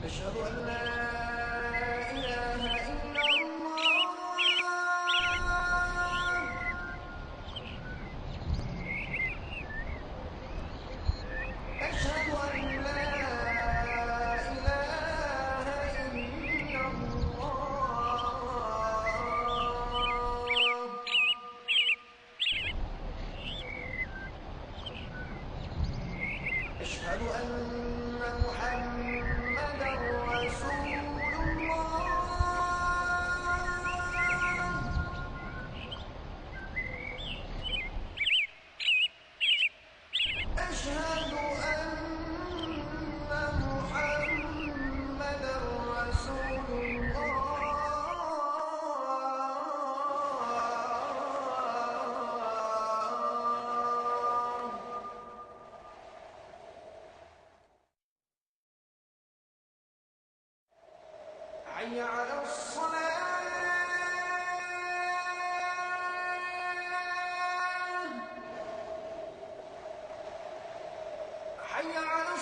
أشهد أن لا إله إلا الله أشهد أن لا إله إلا الله أشهد أن محمدا رسول أشهد أن محمدا رسول حي على الصلاة حي على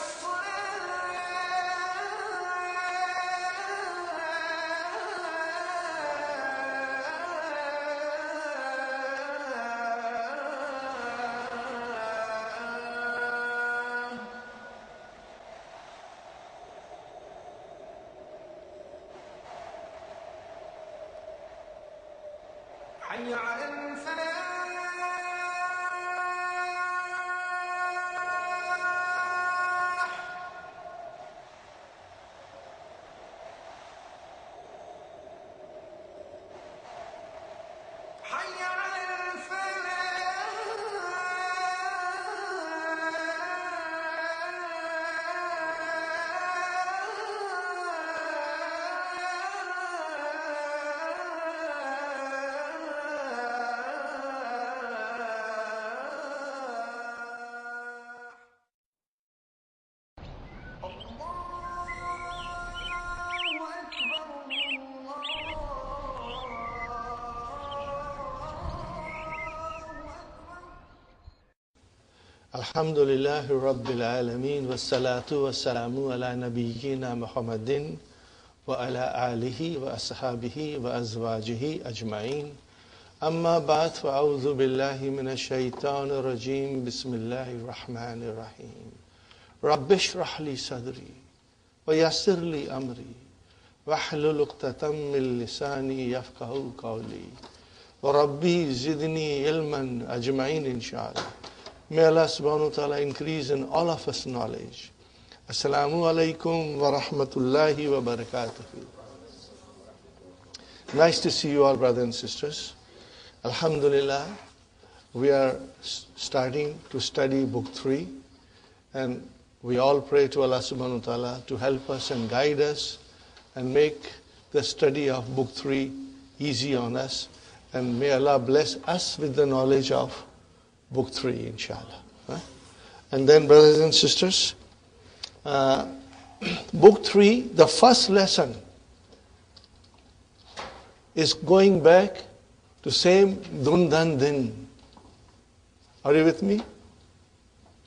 حي على الفلاح حي على الحمد لله رب العالمين والصلاة والسلام على نبينا محمد وعلى آله وأصحابه وأزواجه أجمعين أما بعد فأعوذ بالله من الشيطان الرجيم بسم الله الرحمن الرحيم رب اشرح لي صدري ويسر لي أمري واحلل عقدة من لساني يفقهوا قولي وربي زدني علما أجمعين إن شاء الله. May Allah subhanahu wa ta'ala increase in all of us knowledge. Assalamu alaikum wa rahmatullahi wa barakatuhu. Nice to see you all, brothers and sisters. Alhamdulillah, we are starting to study book 3, and we all pray to Allah subhanahu wa ta'ala to help us and guide us and make the study of book 3 easy on us, and may Allah bless us with the knowledge of book 3, inshallah. And then, brothers and sisters, book 3, the first lesson is going back to same dun dan din. Are you with me?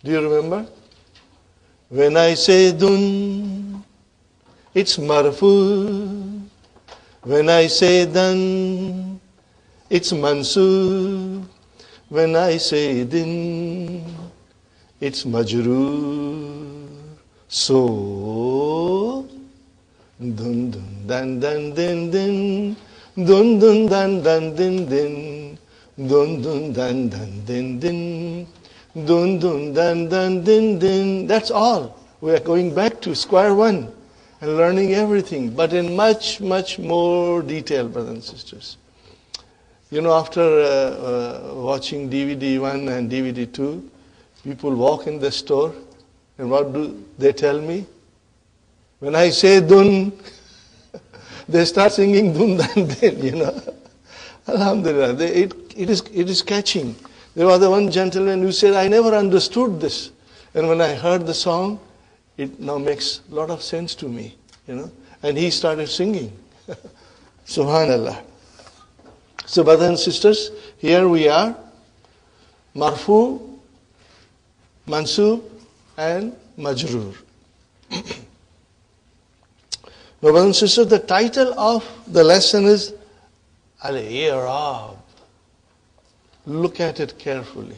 Do you remember? When I say dun, it's marfu. When I say dan, it's mansub. When I say din, it's majroor. So, dun dun dan dan din din, dun dun dan dan din din, dun dun dan dan din din, dun dun dan dan din din. That's all. We are going back to square one and learning everything, but in much, much more detail, brothers and sisters. You know, after watching DVD 1 and DVD 2, people walk in the store, and what do they tell me? When I say dun, they start singing dun dan din, you know. Alhamdulillah. It is catching. There was the one gentleman who said, I never understood this. And when I heard the song, it now makes a lot of sense to me, And he started singing. Subhanallah. So brothers and sisters, here we are. Marfu, Mansub, and Majroor. Now, brothers and sisters, the title of the lesson is Al-I'rab. Look at it carefully.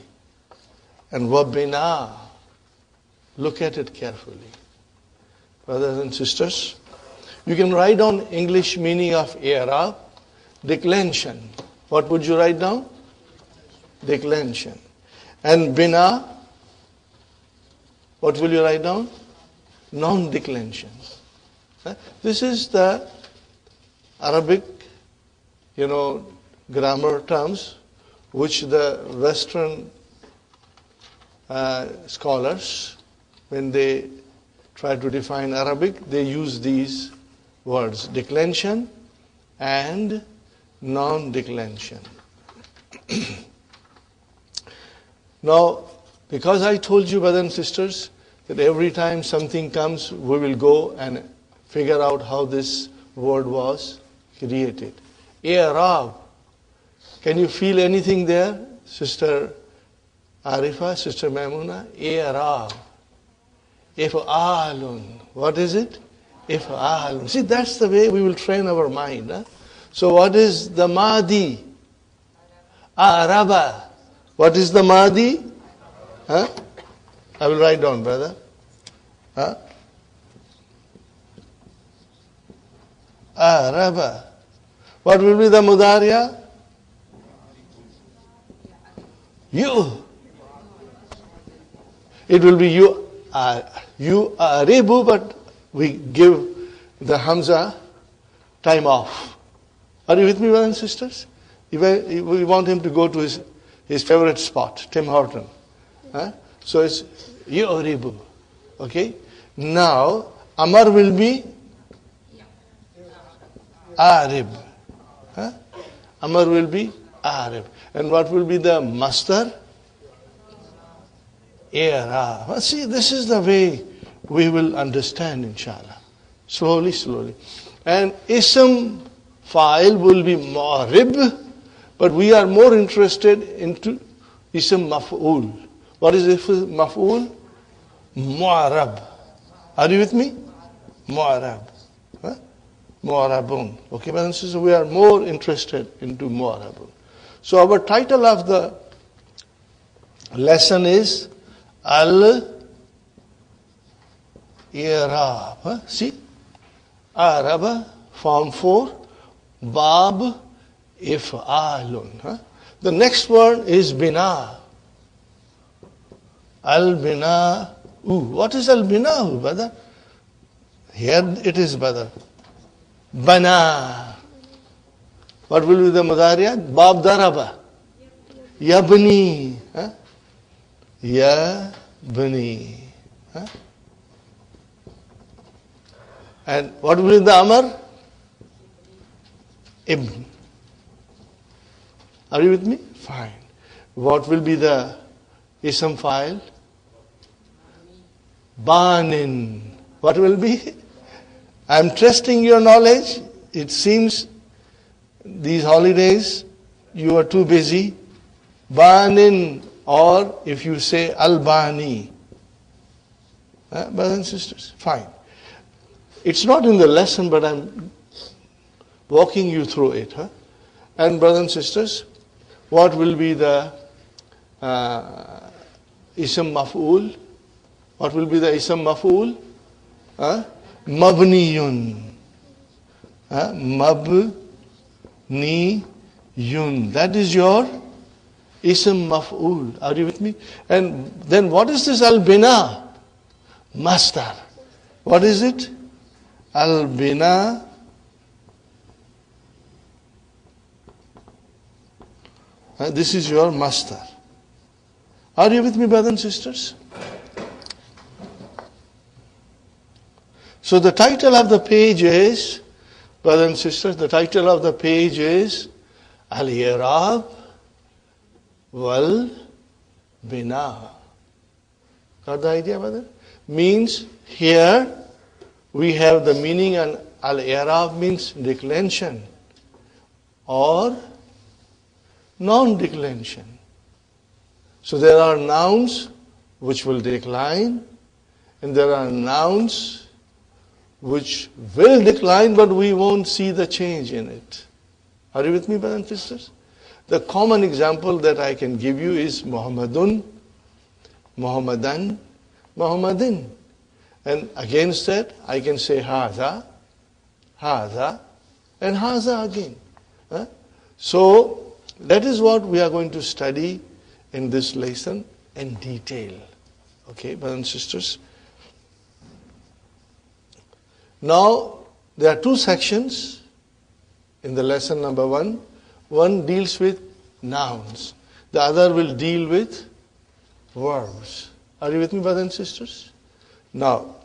And Wabina. Look at it carefully. Brothers and sisters, you can write down English meaning of I'rab, declension. What would you write down? Declension. And Bina, what will you write down? Non-declension. This is the Arabic, grammar terms which the Western scholars, when they try to define Arabic, they use these words, declension and non-declension. Now, because I told you, brothers and sisters, that every time something comes, we will go and figure out how this word was created. I'rab. Can you feel anything there, Sister Arifa, Sister Maimuna? I'rab. If'alun. What is it? If'alun. See, that's the way we will train our mind. Huh? So what is the Madi? Araba. What is the Madi? Huh? I will write down, brother. Huh? Araba. What will be the Mudariya? You. It will be you are Rebu, but we give the Hamza time off. Are you with me, brothers and sisters? We want him to go to his favorite spot, Tim Horton. Huh? So it's Yu'ribu. Okay? Now, Amar will be Arib. Huh? Amar will be Arib. And what will be the Masdar? I'rab. Well, see, this is the way we will understand, inshallah. Slowly, slowly. And Ism Fa'il will be Mu'rib, but we are more interested into Ism Maf'ul. What is Ism Maf'ul? Mu'arab. Are you with me? Mu'arab. Huh? Mu'arabun. Okay, brothers and sisters, we are more interested into Mu'arabun. So our title of the lesson is Al-I'rab. Huh? See? Araba, form 4. Bab, If'alun. Huh? The next word is Bina. Al-Bina. What is Al-Bina, brother? Here it is, brother. Bana. What will be the Mudariya? Bab Daraba. Yabni. Huh? Yabni. Huh? And what will be the Amar? Ibn. Are you with me? Fine. What will be the Ism Fa'il? Banin. What will be? I am testing your knowledge. It seems these holidays you are too busy. Banin, or if you say Al-Bani. Brothers and sisters, fine. It's not in the lesson, but I'm walking you through it. Huh? And brothers and sisters, what will be the Ism Maf'ul? What will be the Ism Maf'ul? Mabniyun. Mabniyun. That is your Ism Maf'ul. Are you with me? And then what is this Al-Bina? Masdar. What is it? Al-Bina. This is your Masdar. Are you with me, brothers and sisters? So the title of the page is, brothers and sisters, the title of the page is Al-i'rab wal bina. Got the idea about that? Means here we have the meaning, and al-i'rab means declension or non-declension. So there are nouns which will decline, and there are nouns which will decline, but we won't see the change in it. Are you with me, brothers and sisters? The common example that I can give you is Muhammadun, Muhammadan, Muhammadin. And against that, I can say Haza, Haza, and Haza again. So, that is what we are going to study in this lesson in detail. Okay, brothers and sisters? Now, there are two sections in the lesson number 1. One deals with nouns. The other will deal with verbs. Are you with me, brothers and sisters? Now,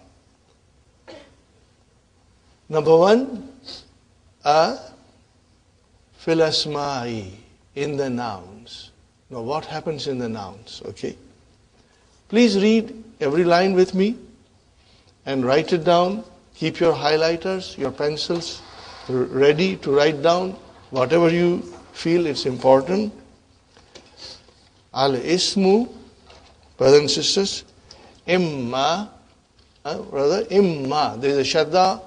number 1, fil asma'i, in the nouns. Now, what happens in the nouns? Okay. Please read every line with me and write it down. Keep your highlighters, your pencils ready to write down whatever you feel it's important. Al-ismu, brothers and sisters, imma, imma, there is a shadda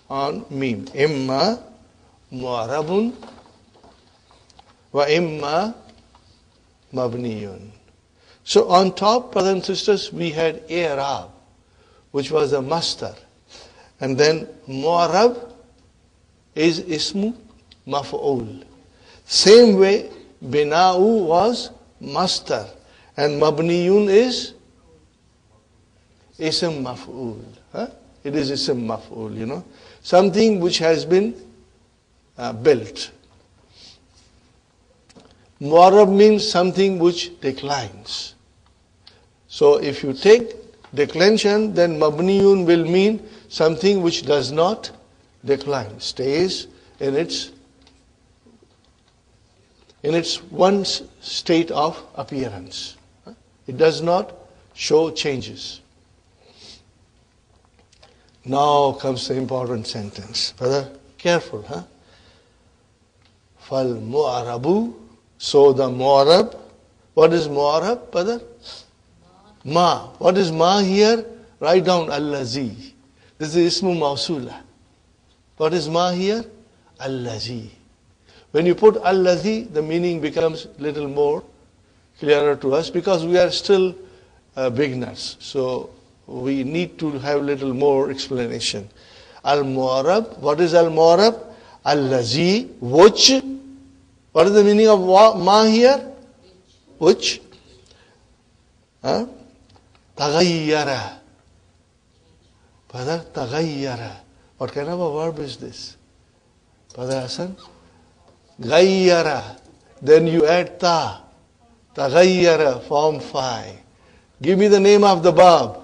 on mim. Imma mu'arabun wa imma mabniyun. So on top, brothers and sisters, we had i'rab, which was a master. And then mu'arab is ismu maf'ul. Same way, bina'u was master. And mabniyun is ism maf'ul. It is ism maf'ul, you know. Something which has been built. Mu'arab means something which declines. So if you take declension, then mabniyun will mean something which does not decline, stays in its one state of appearance. It does not show changes. Now comes the important sentence. Brother, careful, huh? Fal mu'arabu. So the mu'arab. What is mu'arab, brother? Ma. What is ma here? Write down allazi. This is ismu mawsula. What is ma here? Allazi. When you put allazi, the meaning becomes a little more clearer to us because we are still beginners. So we need to have a little more explanation. Al-mu'arab. What is al-mu'arab? Allazi. Which. What is the meaning of ma here? Which. Taghayyara. Brother, taghayyara. What kind of a verb is this? Brother Hassan? Ghayyara. Then you add ta. Taghayyara, form 5. Give me the name of the verb.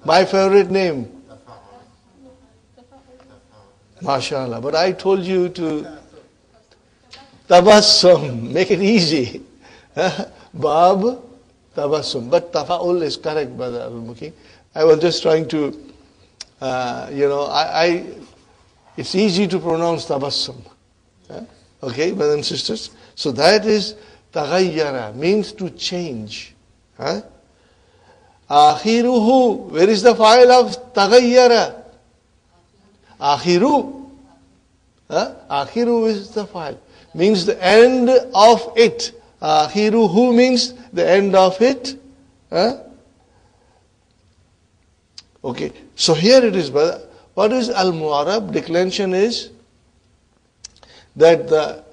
My favorite name. MashaAllah. But I told you to tabassum. Make it easy. Bab, tabassum. But tafa'ul is correct, Brother Al-Muki. I was just trying to, it's easy to pronounce tabassum. Okay, brothers and sisters. So that is taghayyara, means to change. Akhiruhu. Where is the file of taghayyara? Akhiru. Akhiru is the file. Means the end of it. Akhiruhu means the end of it. Okay. So here it is, brother. What is al-mu'arab? Declension is that the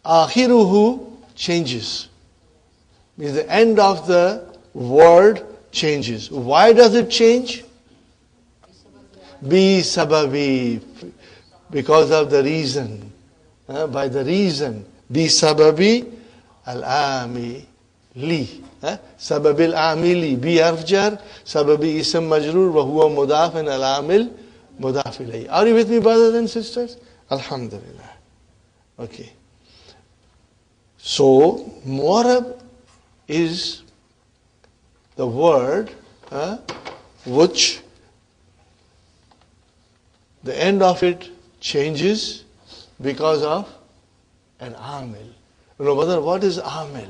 akhiruhu changes. Means the end of the word changes. Why does it change? Bi sababi. Because of the reason. By the reason. Bi sababi al-ami li. Sababil amili. Bi harf jar. Sababi ism majrur. Wa huwa mudaf and al-amil mudaf ilayhi. Are you with me, brothers and sisters? Alhamdulillah. Okay. So, mu'arab is the word which the end of it changes because of an amil. You know, brother, what is amil?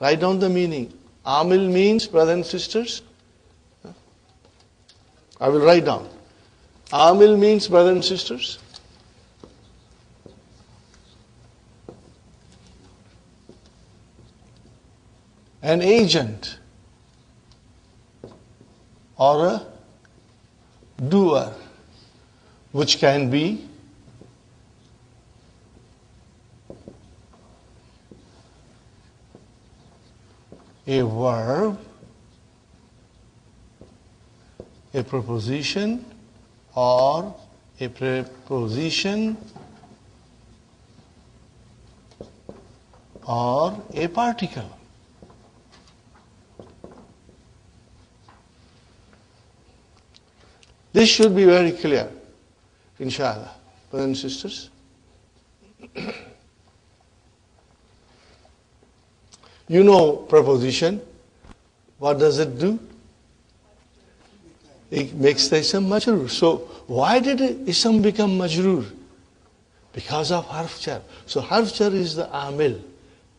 Write down the meaning. Amil means, brothers and sisters, I will write down. Amil means, brothers and sisters, an agent or a doer, which can be a verb, a preposition, or a preposition, or a particle. This should be very clear, inshallah, brothers and sisters. You know preposition. What does it do? It makes the ism majroor. So why did ism become majroor? Because of harf jar. So harf jar is the amil,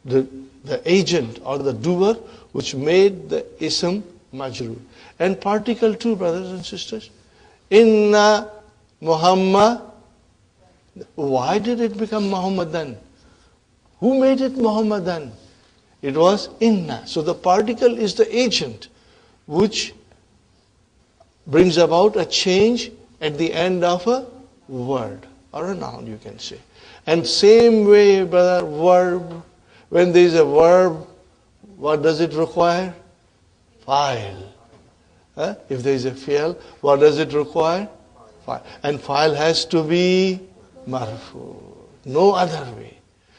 the agent or the doer which made the ism majroor. And particle too, brothers and sisters. Inna Muhammad. Why did it become Muhammadan? Who made it Muhammadan? It was inna. So the particle is the agent which brings about a change at the end of a word or a noun, you can say. And same way, brother, verb. When there is a verb, what does it require? File. If there is a fi'l, what does it require? File. And file has to be marfu. No other way.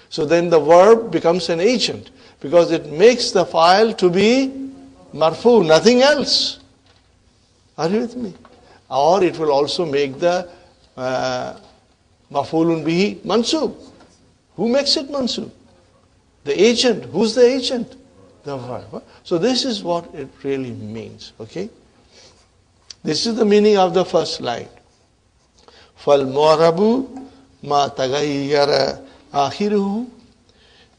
So then the verb becomes an agent because it makes the file to be marfu, nothing else. Are you with me? Or it will also make the maf'ulun bihi mansub. Who makes it mansub? The agent. Who's the agent? The verb. So this is what it really means. Okay? This is the meaning of the first line. فَالْمُعْرَبُ مَا تَغَيَّرَ آخِرُهُ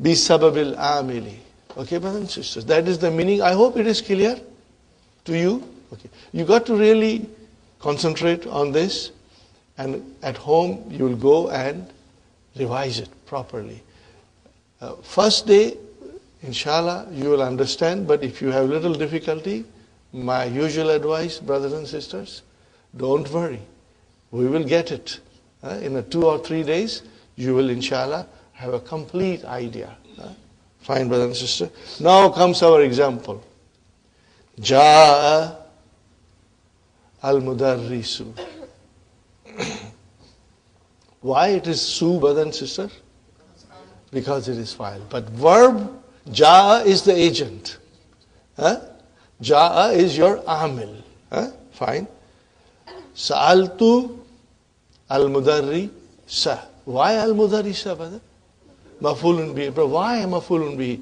بِسَبَبِ الْعَامِلِ. Okay, brothers and sisters. That is the meaning. I hope it is clear to you. Okay. You got to really concentrate on this, and at home you will go and revise it properly. First day, inshallah, you will understand, but if you have little difficulty, my usual advice, brothers and sisters, don't worry. We will get it. In 2 or 3 days, you will, inshallah, have a complete idea. Fine, brother and sister. Now comes our example. Ja'a al-mudarrisu. Why it is su, brother and sister? Because it is file. But verb, ja'a is the agent. Ja'a is your amil. Fine. Sa'altu al-mudarrisa. Why al-mudarrisa, brother? Maf'ulun bihi. But why maf'ulun bihi?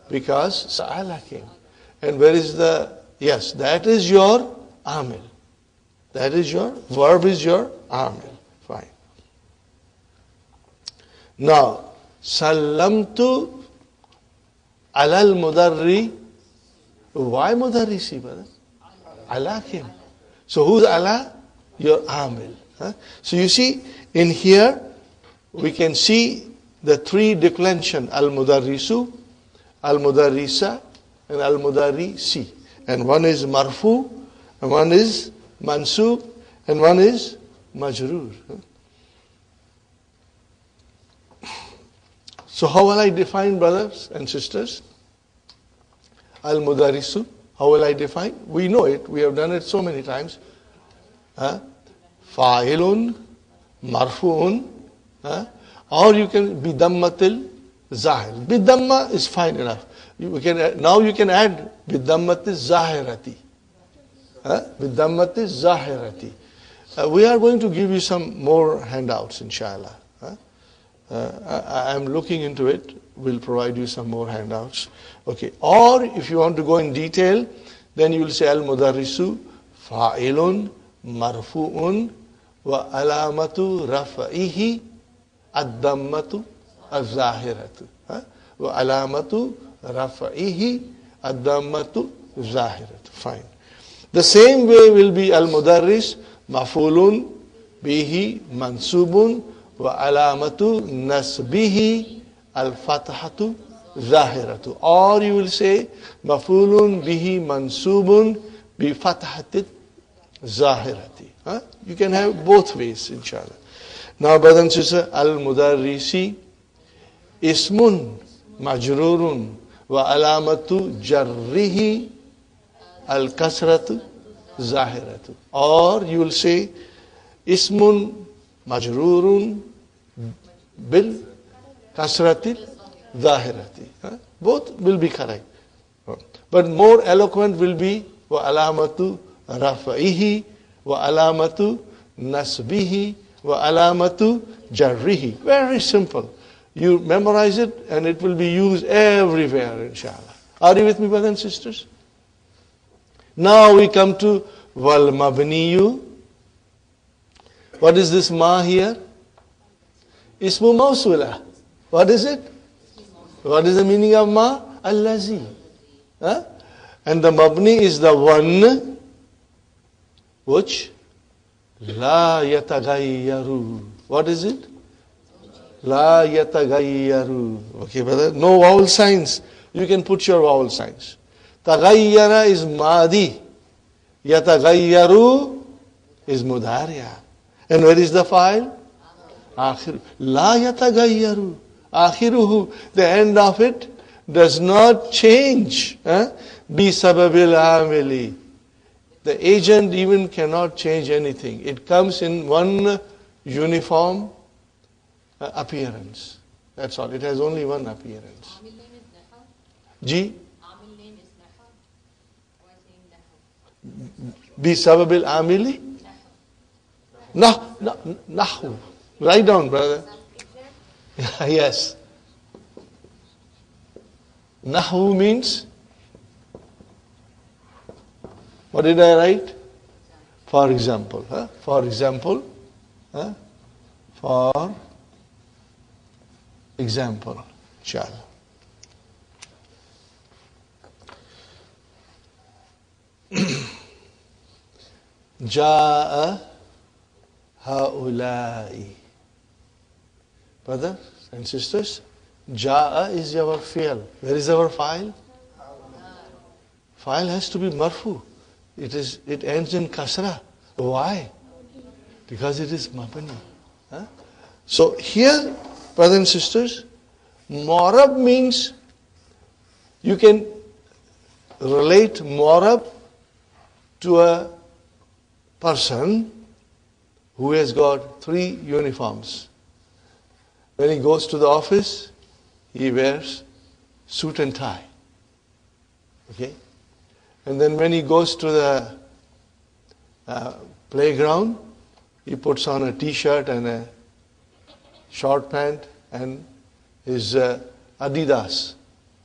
Because sa'ala came. And where is the, yes, that is your amil. That is your, verb is your amil. Fine. Now, sallamtu alal mudarri. Why mudarrisi, brother? Allah came. So who's Allah? Your amil. So you see, in here, we can see the 3 declension. Al-mudarrisu, al-mudarrisa, and al-mudarrisi. And one is marfu, and one is mansub, and one is majroor. So how will I define, brothers and sisters? Al-mudarrisu. How will I define? We know it. We have done it so many times. Fa'ilun, marfu'un, or you can be dammatil zahir. Bidamma is fine enough. Now you can add bidammatil zahirati. Bidammatil zahirati. We are going to give you some more handouts, inshallah. I'm looking into it. We'll provide you some more handouts. Okay. Or if you want to go in detail, then you will say al-mudarrisu fa'ilun marfu'un wa alamatu rafa'ihi ad-dammatu az-zahiratu. Wa alamatu rafa'ihi ad-dammatu az-zahiratu. Fine. The same way will be al-mudarris maf'ulun bihi mansubun wa alamatu nasbihi al-fathatu zahiratu. Or you will say maf'ulun bihi mansubun bi fathati zahirati. You can have both ways, inshallah. Now, brothers and sisters, al-mudarrisi ismun majrurun wa alamatu jarrihi al-kasratu zahiratu. Or you will say ismun majrurun bil kasrati zahirati. Both will be correct. But more eloquent will be wa alamatu rafa'ihi wa alamatu nasbihi wa alamatu jarrihi. Very simple. You memorize it and it will be used everywhere, inshallah. Are you with me, brothers and sisters? Now we come to wal mabniyu. What is this ma here? Ismu mawsula. What is it? What is the meaning of ma? Allazi. And the mabni is the one which la yatagayyaru. What is it? La yatagayyaru. Okay, brother. No vowel signs. You can put your vowel signs. Tagayyara is madi. Yatagayyaru is mudariya. And where is the file? Akhiru. La yatagayyaru. Akhiruhu. The end of it does not change. Bi sababil amili. The agent even cannot change anything. It comes in one uniform appearance. That's all. It has only one appearance. Ji? Bi sababil amili? Nahu. Write down, brother. Yes. Nahu means, what did I write? For example. For example. For example. Inshallah. Ja'a haulai. Brothers and sisters, Ja'a is our fi'l. Where is our file? File has to be marfu. It ends in kasra. Why? Because it is mabni. So here, brothers and sisters, mu'rab means you can relate mu'rab to a person who has got 3 uniforms. When he goes to the office, he wears suit and tie. Okay? And then when he goes to the playground, he puts on a t-shirt and a short pant and his Adidas.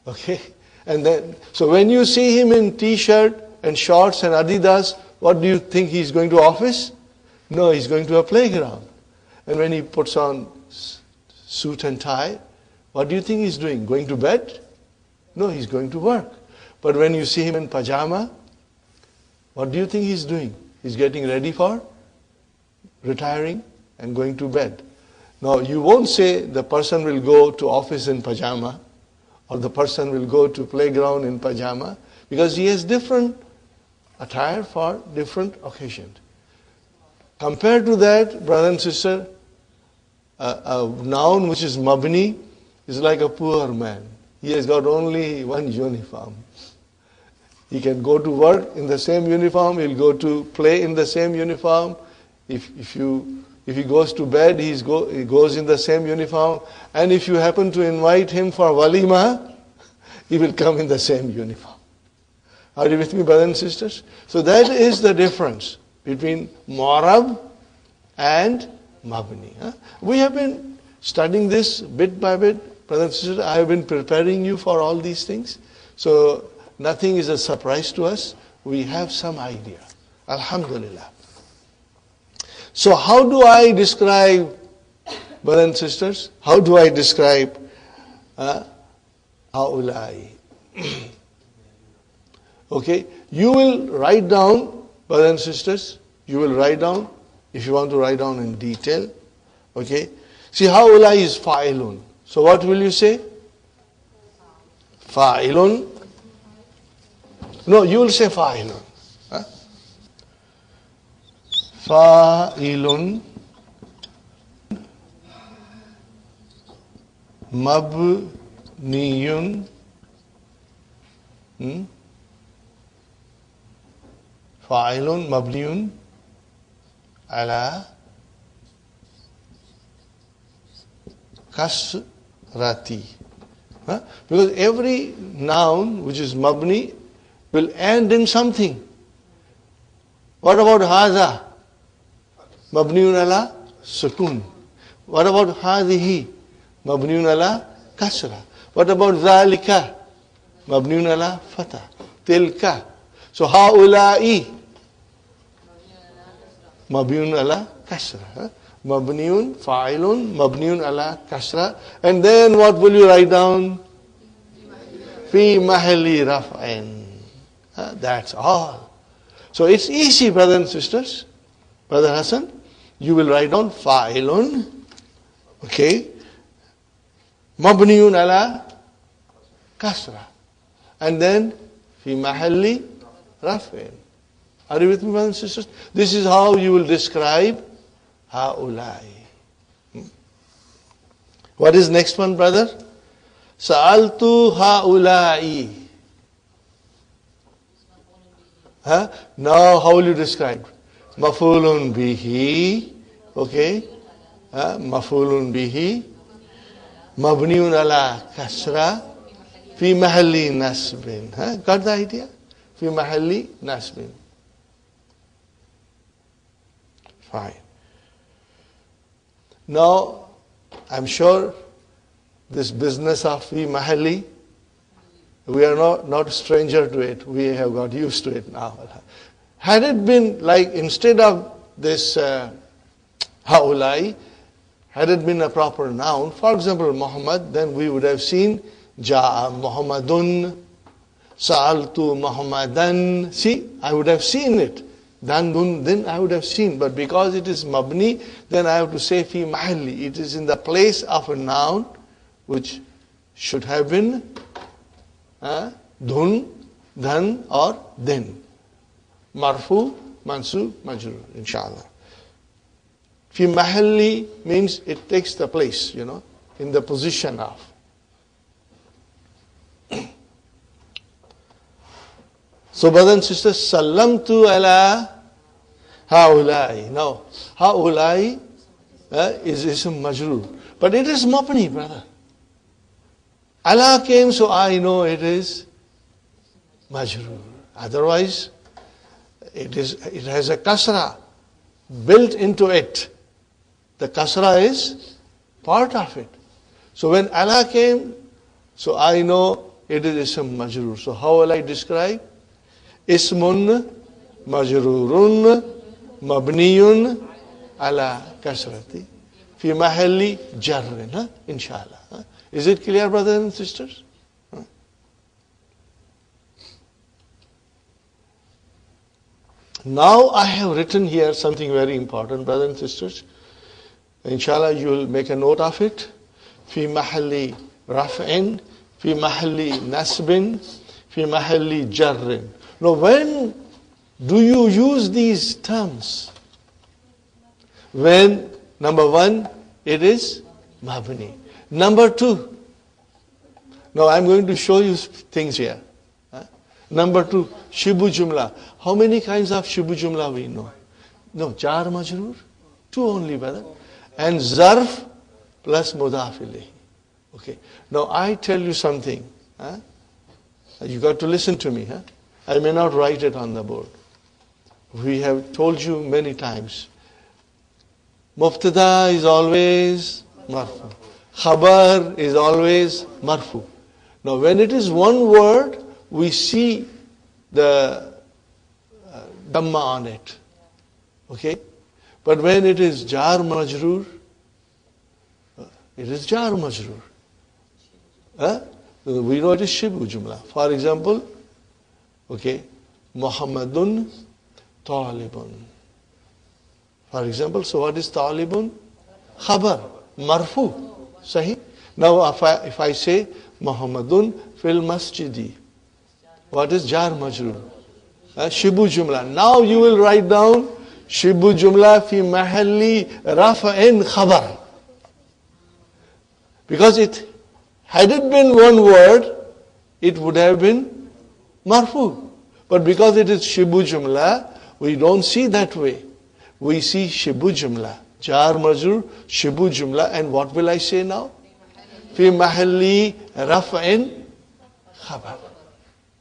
Okay? And then, so when you see him in t-shirt and shorts and Adidas, what do you think he's going to office? No, he's going to a playground. And when he puts on suit and tie, what do you think he's doing? Going to bed? No, he's going to work. But when you see him in pajama, what do you think he's doing? He's getting ready for retiring and going to bed. Now, you won't say the person will go to office in pajama or the person will go to playground in pajama, because he has different attire for different occasions. Compared to that, brother and sister, a noun which is mabni is like a poor man. He has got only one uniform. He can go to work in the same uniform. He'll go to play in the same uniform. If he goes to bed, he goes in the same uniform. And if you happen to invite him for walima, he will come in the same uniform. Are you with me, brothers and sisters? So that is the difference between mu'rab and mabni. We have been studying this bit by bit. Brothers and sisters, I have been preparing you for all these things. So nothing is a surprise to us. We have some idea. Alhamdulillah. So how do I describe, brothers and sisters, how do I describe haulai? Okay, you will write down, brothers and sisters, you will write down, if you want to write down in detail. Okay, see, haulai is fa'ilun. So what will you say? Fa'ilun. No, you will say fa'ilun. Fa'ilun mabniyun fa'ilun mabniyun ala kasrati. Because every noun which is mabni will end in something. What about hadha? Mabniun ala sukun. What about hadhihi? Mabniun ala kasra. What about dhalika? Mabniun ala fatha. Tilka. So haulai. Mabniun ala kasra. Mabniun, fa'ilun, mabniun ala kasra. And then what will you write down? Fi mahalli raf'in. That's all. So it's easy, brothers and sisters. Brother Hassan, you will write down fa'ilun, okay, mabniyun ala kasra, and then fi mahalli raf'in. Are you with me, brothers and sisters? This is how you will describe haulai. What is next one, brother? Sa'altu haulai. Now how will you describe? Mafulun bihi, okay, mafulun bihi, mabniun ala kasra, fi mahalli nasbin. Got the idea? Fi mahalli nasbin. Fine. Now, I'm sure this business of fi mahalli, we are not a stranger to it. We have got used to it now. Had it been like, instead of this haulai, had it been a proper noun, for example, Muhammad, then we would have seen Ja'a Muhammadun, Sa'altu Muhammadan. See, I would have seen it. Then I would have seen. But because it is mabni, then I have to say fi mahalli. It is in the place of a noun, which should have been dun, dhan, or din. Marfu, mansub, majrur, inshallah. Fi mahalli means it takes the place, in the position of. So, brothers and sisters, sallamtu ala haulai. Now, haulai is ism majrur. But it is mabni, brother. Allah came, so I know it is majrur. Otherwise, it has a kasra built into it. The kasra is part of it. So when Allah came, so I know it is ism majrur. So how will I describe? Ismun majrurun mabniyun ala kasrati fi mahalli jarrin. Inshallah. Is it clear, brothers and sisters? Now I have written here something very important, brothers and sisters. Inshallah, you will make a note of it. Fi mahalli raf'in, fi mahalli nasbin, fi mahalli jarrin. Now, when do you use these terms? When, number one, it is mabni. Number two, now I'm going to show you things here. Number two, shibu jumla. How many kinds of shibu jumla we know? No, jar majroor, two only, brother. And zarf plus mudaf ilayhi. Okay. Now I tell you something. You got to listen to me. I may not write it on the board. We have told you many times. Mubtada is always marfu. Khabar is always marfu. Now when it is one word, we see the dhamma on it. Okay? But when it is jar majroor, it is jar majroor. We know it is shibu jumla. For example, okay, Muhammadun talibun. For example, so what is talibun? Khabar, marfu. Sahi? Now if I say Muhammadun fil masjidi, what is jar majroor? Shibu jumla. Now you will write down shibu jumla fi mahalli rafa'in khabar. Because had it been one word, it would have been marfu. But because it is shibu jumla, we don't see that way. We see shibu jumla. Jar majroor, shibu jumla. And what will I say now? Fi mahalli rafa'in khabar.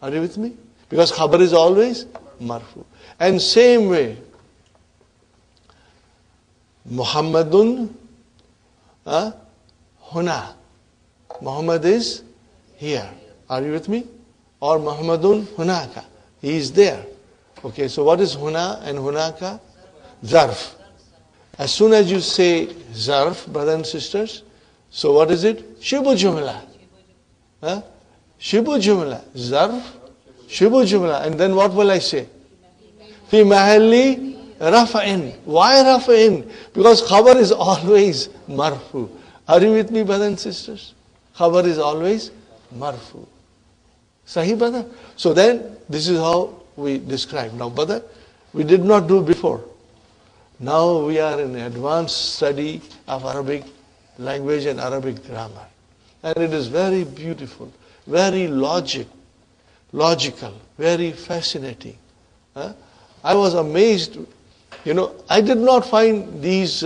Are you with me? Because khabar is always marfu. And same way, Muhammadun huna. Muhammad is here. Are you with me? Or Muhammadun hunaka. He is there. Okay, so what is huna and hunaka? Zarf. As soon as you say zarf, brothers and sisters, so what is it? Shibu jumla. Shibu jumla. Zarf, shibu jumla. And then what will I say? Fi mahalli rafa'in. Why rafa'in? Because khabar is always marfu. Are you with me, brothers and sisters? Khabar is always marfu. Sahi, brother? So then, this is how we describe. Now, brother, we did not do before. Now we are in advanced study of Arabic language and Arabic grammar. And it is very beautiful, very logical, very fascinating. I was amazed. I did not find these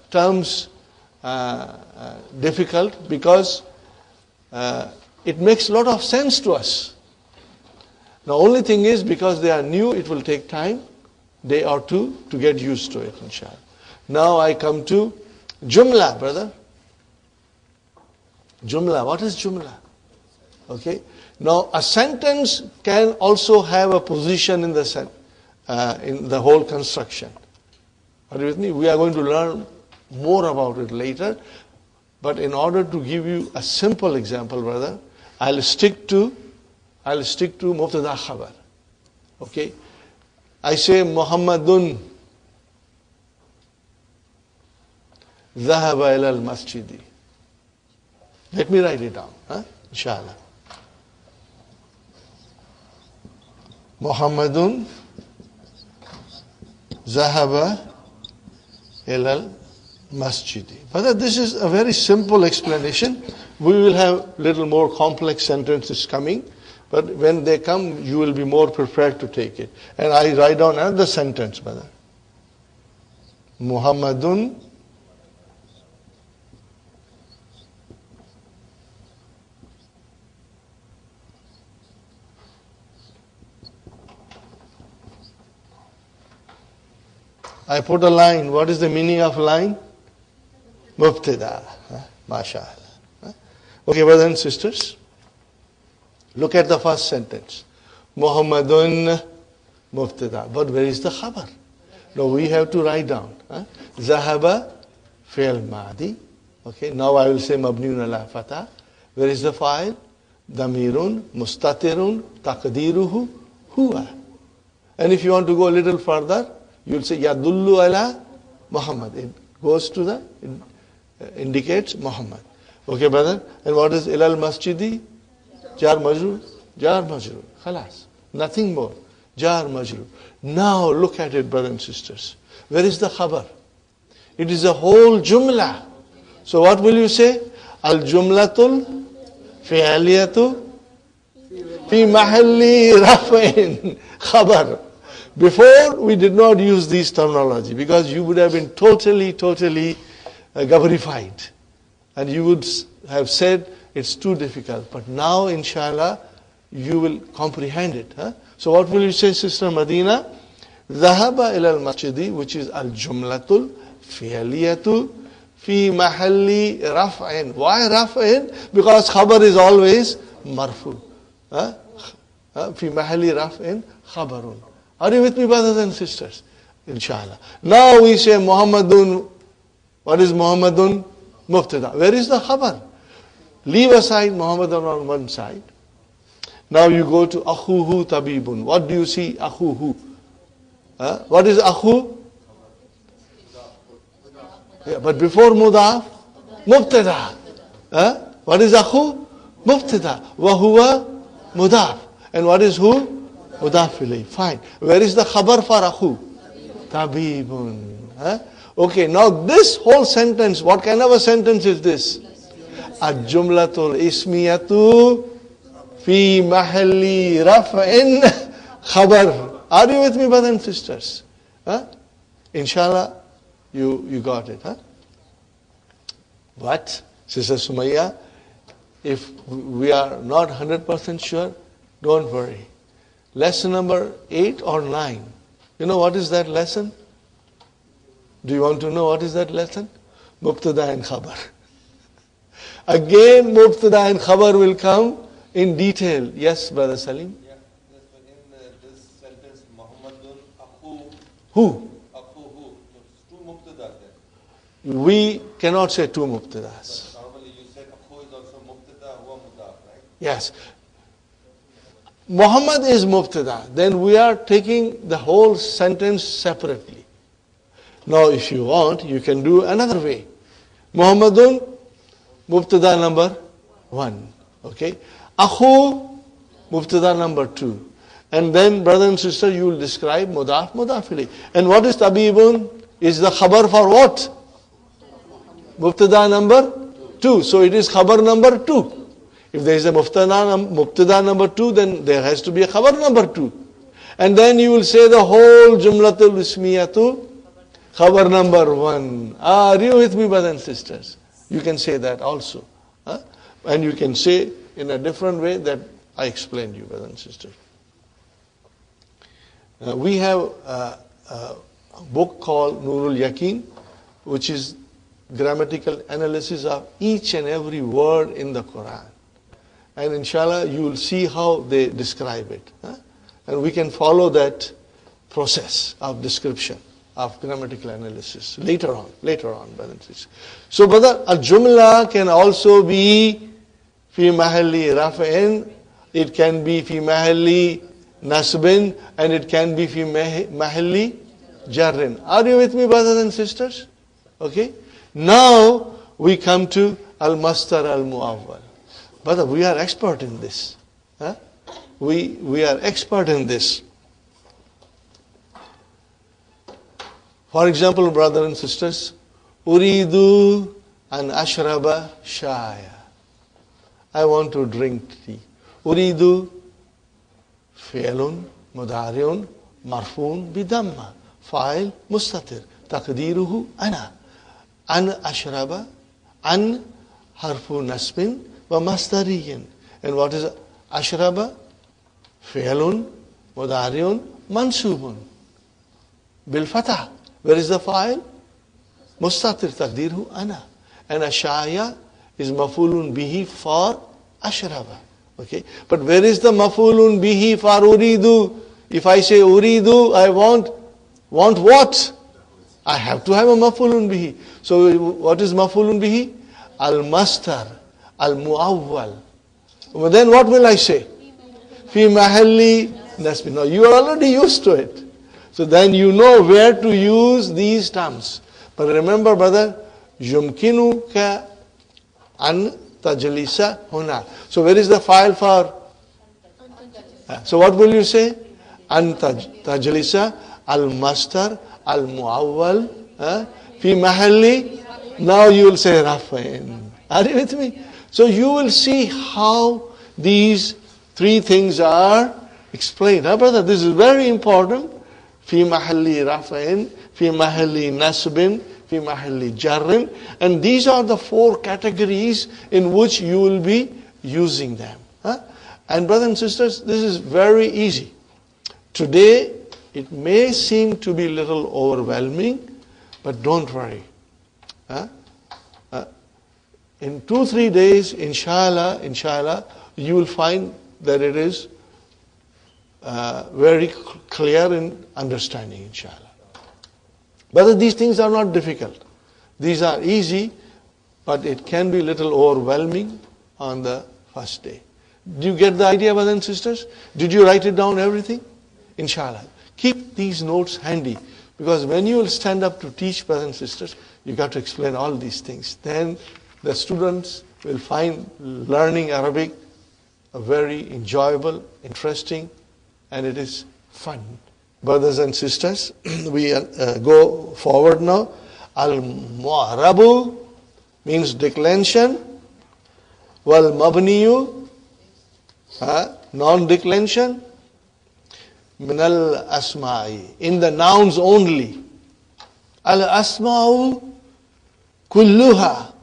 terms difficult because it makes a lot of sense to us. The only thing is, because they are new, it will take time, day or two, to get used to it, inshallah. Now I come to jumla, brother. Jumla. What is jumla? Okay. Now a sentence can also have a position in the whole construction. Are you with me? We are going to learn more about it later. But in order to give you a simple example, brother, I'll stick to mubtada khabar. Okay? I say Muhammadun dhahaba ila al-masjidi. Let me write it down, inshallah. Muhammadun dhahaba ila al-masjidi. But this is a very simple explanation. We will have little more complex sentences coming. But when they come, you will be more prepared to take it. And I write down another sentence, brother. Muhammadun I put a line. What is the meaning of line? Mubtada. MashaAllah. Okay, brothers and sisters. Look at the first sentence. Muhammadun mubtada. But where is the khabar? Now we have to write down. Zahaba fi'l madi. Okay, now I will say mabniun ala fatah. Where is the fa'il? Damirun, mustatirun, taqdiruhu, huwa. And if you want to go a little further, you will say yadullu ala Muhammad. It goes to it indicates Muhammad. Okay, brother? And what is ilal masjidi? Jar majroor, jar majroor. Khalas. Nothing more. Jar majroor. Now look at it, brothers and sisters. Where is the khabar? It is a whole jumla. So what will you say? Al jumlatul fi'aliyatu fi mahalli rafa'in khabar. Before we did not use these terminology because you would have been totally gabarified. And you would have said, it's too difficult. But now, inshallah, you will comprehend it. So what will you say, Sister Madina? Dhahaba ila al-masjidi, which is al-jumlatul fi'liyatu fi mahalli raf'in. Why raf'in? Because khabar is always marfu. Fi mahalli raf'in khabarun. Are you with me, brothers and sisters? Inshallah. Now we say Muhammadun. What is Muhammadun? Mubtada. Where is the khabar? Leave aside Muhammadun on one side. Now you go to akhuhu tabibun. What do you see? Akhuhu. What is akhu? Yeah, but before mudaf, mubtada. What is akhu? Mubtada. Wa huwa mudaf. And what is who? Mudaf ilayh. Fine. Where is the khabar for akhu? Tabibun. Okay, now this whole sentence, what kind of a sentence is this? Al-jumlatul ismiyatu fi mahalli raf'in khabar. Are you with me, brothers and sisters? Inshallah, you got it. But, Sister Sumayya, if we are not 100% sure, don't worry. Lesson number 8 or 9. You know what is that lesson? Do you want to know what is that lesson? Mubtada and khabar. Again, Mubtada and khabar will come in detail. Yes, Brother Salim? Yeah, yes, but in this sentence, Muhammadun akhu. Who? Akhu who? There's two mubtadas there. We cannot say two mubtadas. But normally you said akhu is also mubtada, huwa mudaf, right? Yes. Muhammad is mubtada. Then we are taking the whole sentence separately. Now, if you want, you can do another way. Muhammadun, mubtada number 1. Okay? Akhu, mubtada number 2. And then, brother and sister, you will describe mudaf, mudafili. And what is tabibun? Is the khabar for what? Mubtada number 2. So it is khabar number 2. If there is a mubtada number 2, then there has to be a khabar number 2. And then you will say the whole jumlatul ismiyatu, khabar number 1. Are you with me, brothers and sisters? You can say that also. And you can say in a different way that I explained you, brothers and sisters. We have a book called Nurul Yaqeen, which is grammatical analysis of each and every word in the Quran. And inshallah, you will see how they describe it. And we can follow that process of description, of grammatical analysis later on, brothers and sisters. So, brother, al-jumla can also be fi mahalli raf'in, it can be fi mahalli nasbin, and it can be fi mahalli jarrin. Are you with me, brothers and sisters? Okay. Now we come to al-mastar al-mu'awwal. Brother, we are expert in this. We are expert in this. For example, brothers and sisters, uridu an ashraba shaya. I want to drink tea. Uridu fi'lun mudari'un marfu'un bidamma. Fa'il mustatir. Taqdiruhu ana. An ashraba, an harfu nasbin wa masdariyin. And what is ashraba? Fi'lun mudari'un mansubun bil fatah. Where is the fa'il? Mustatir taqdirhu ana. And ashaya is mafulun bihi for ashraba. Okay. But where is the mafulun bihi for uridu? If I say uridu, I want what? I have to have a mafulun bihi. So what is mafulun bihi? Al-mastar, al-mu'awwal. Then what will I say? Fi mahalli nasbi. Now you are already used to it. So then you know where to use these terms. But remember, brother, yumkinuka an tajlisa huna. So where is the file for? So what will you say? An tajlisa al-mastar al-mu'awwal fi mahalli. Now you will say rafain. Are you with me? So you will see how these three things are explained. Brother, this is very important. Fi mahalli rafa'in, fi mahalli nasbin, fi mahalli jarrin. And these are the 4 categories in which you will be using them. And brothers and sisters, this is very easy. Today, it may seem to be a little overwhelming, But don't worry. Huh? In 2-3 days, inshallah, you will find that it is very clear in understanding, inshallah. But these things are not difficult. These are easy, but it can be a little overwhelming on the first day. Do you get the idea, brothers and sisters? Did you write it down, everything? Inshallah. Keep these notes handy, because when you will stand up to teach, brothers and sisters, you got to explain all these things. Then the students will find learning Arabic very enjoyable, interesting, and it is fun. Brothers and sisters, we go forward now. Al-Mu'arabu means declension. Wal-Mabniyu, non-declension. Minal asma'i, in the nouns only. Al-asma'u kulluha,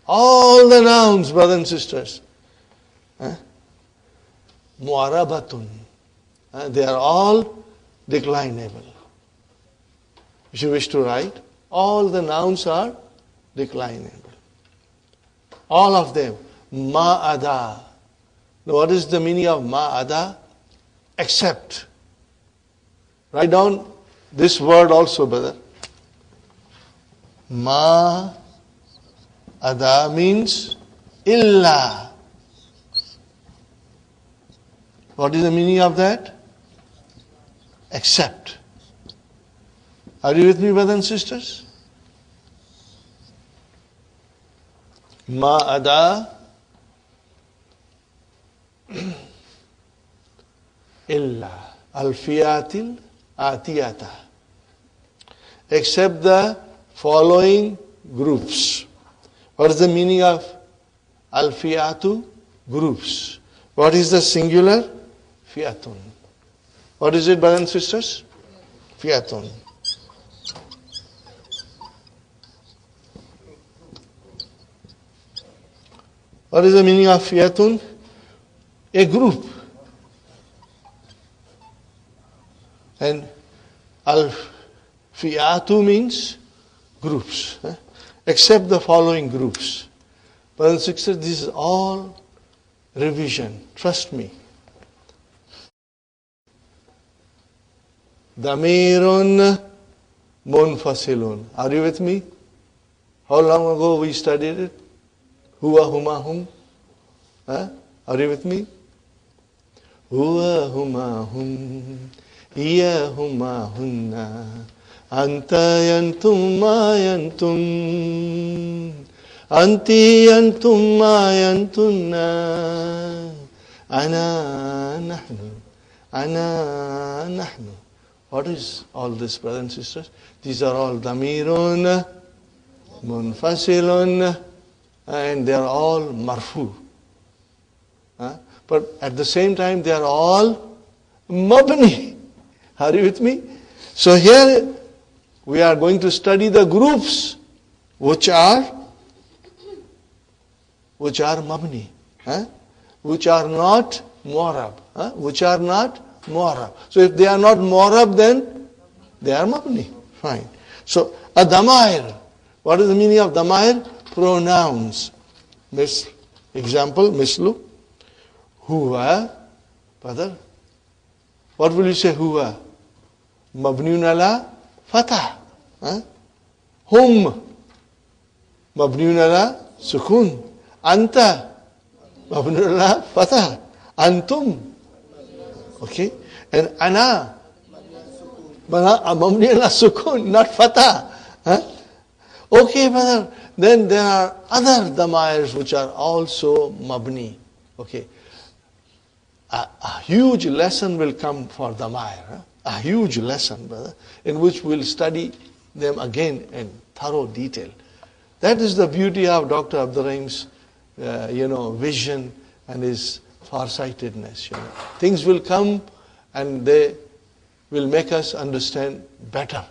all the nouns, brothers and sisters. Mu'arabatun, they are all declinable. If you wish to write, all the nouns are declinable. All of them. Ma'ada. Now what is the meaning of ma'ada? Except. Write down this word also, brother. Ma'ada means illa. What is the meaning of that? Except. Are you with me, brothers and sisters? Ma'ada illa al-fiyatil atiyata. Except the following groups. What is the meaning of al-fiyatu? Groups. What is the singular? Fiyatun. What is it, brothers and sisters? Fiyatun. What is the meaning of fiyatun? A group. And al-fiyatu means groups. Except the following groups. Brothers and sisters, this is all revision. Trust me. Damirun munfasilun. Are you with me? How long ago we studied it? Huwa huma hum. Are you with me? Huwa huma hum. Iya huma hunna. Anta yantum ma yantum. Anti yantum ma yantunna. Ana nahnu. Ana nahnu. What is all this, brothers and sisters? These are all damirun, munfasilun, and they are all marfu. But at the same time, they are all mabni. Are you with me? So here we are going to study the groups which are mabni, which are not mu'arab, which are not mu'arab. So if they are not mu'arab, then they are mabni. Fine. So a damair. What is the meaning of damair? Pronouns. Example, mislu. Huwa. Brother. What will you say huwa? Mabniun ala fatah. Hum. Mabniun ala sukun. Anta. Mabniun ala fatah. Antum. Okay? And ana. Mabni ala sukun, not fatah. Okay, brother. Then there are other damairs which are also mabni. Okay. A huge lesson will come for damair. A huge lesson, brother, in which we'll study them again in thorough detail. That is the beauty of Dr. Abdurrahim's, vision and his farsightedness. Things will come and they will make us understand better.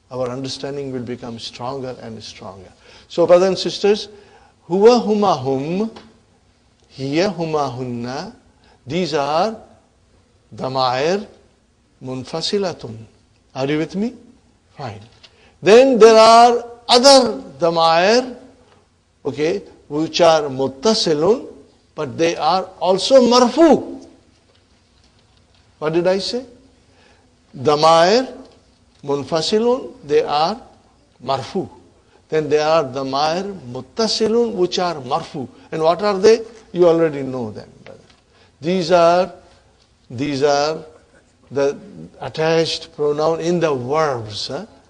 Our understanding will become stronger and stronger. So, brothers and sisters, huwa huma hum, hiya huma hunna, these are damair munfasilatun. Are you with me? Fine. Then there are other damair, okay, which are muttasilun, but they are also marfu. What did I say? Damair, munfasilun, they are marfu. Then there are damair muttasilun, which are marfu. And what are they? You already know them. These are the attached pronoun in the verbs,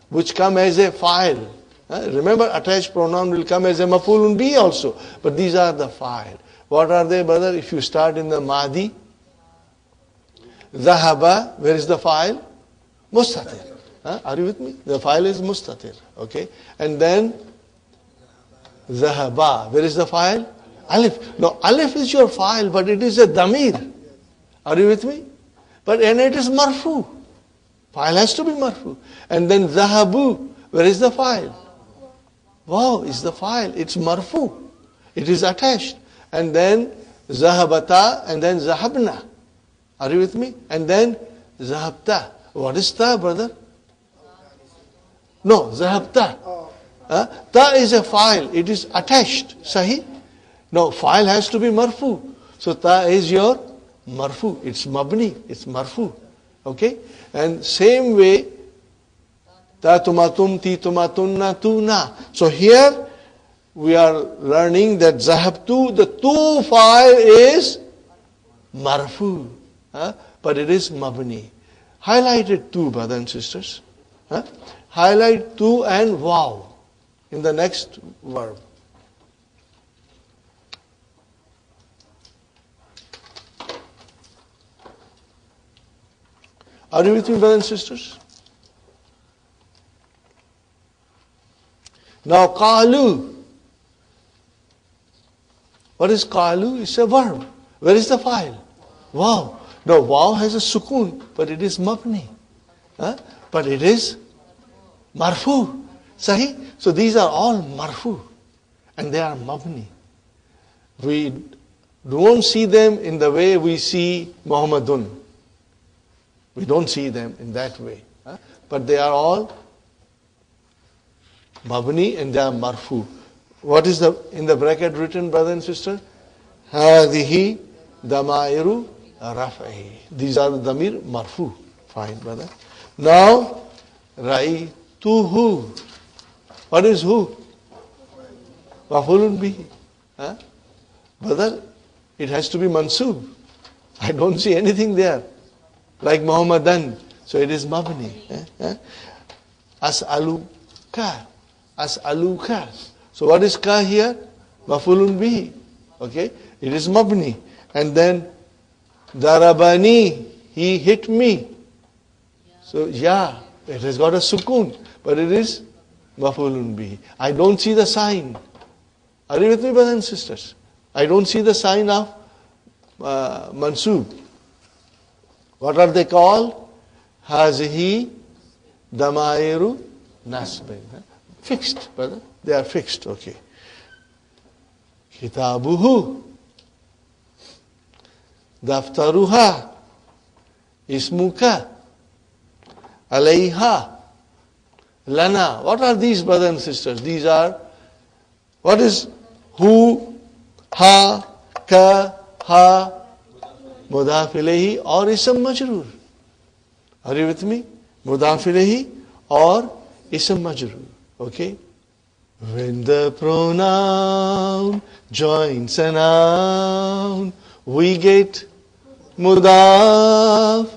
which come as a file. Remember, attached pronoun will come as a maf'ulun bihi also. But these are the file. What are they, brother? If you start in the Madi, Zahaba, where is the file? Mustatir. Are you with me? The file is Mustatir. Okay? And then Zahaba, where is the file? Alif. No, Alif is your file, but it is a damir. Are you with me? And it is marfu. File has to be marfu. And then Zahabu, where is the file? Wow, is the file. It's marfu. It is attached. And then Zahabata, and then Zahabna. Are you with me? And then Zahabta. What is ta, brother? No, Zahabta. Ta is a file. It is attached. Sahi? No, file has to be marfu. So ta is your marfu. It's mabni. It's marfu. Okay? And same way, ta tumatum, ti tumatunna, tuna. So here we are learning that zahabtu, the tu file is marfu. But it is mabni. Highlighted tu, brothers and sisters. Highlight tu and waw in the next verb. Are you with me, brothers and sisters? Now, qalu. What is qalu? It's a verb. Where is the file? Wow. No, wow has a sukun, but it is mabni. But it is marfu. Sahi? So these are all marfu. And they are mabni. We don't see them in the way we see Muhammadun. We don't see them in that way. But they are all mabni and they are marfu. What is in the bracket written, brother and sister? Hadihi damairu raf'i. These are the damir marfu. Fine, brother. Now, ra'ituhu. What is who? Maf'ulun bihi. Brother, it has to be mansub. I don't see anything there. Like Muhammadan. So it is mabni. As'aluka. As'aluka. So what is ka here? Maf'ulun bihi. Okay? It is mabni. And then darabani. He hit me. So yeah, it has got a sukun. But it is maf'ulun bihi. I don't see the sign. Are you with me, brothers and sisters? I don't see the sign of mansub. What are they called? Hazihi damairu nasbin. Fixed, brother. They are fixed, okay. Kitabuhu. Daftaruha. Ismuka. Alayha. Lana. What are these, brothers and sisters? These are, what is who, ha, ka, ha, mudaf ilayhi or ism majroor. Are you with me? Mudaf ilayhi or ism majroor. Okay? When the pronoun joins a noun, we get mudaf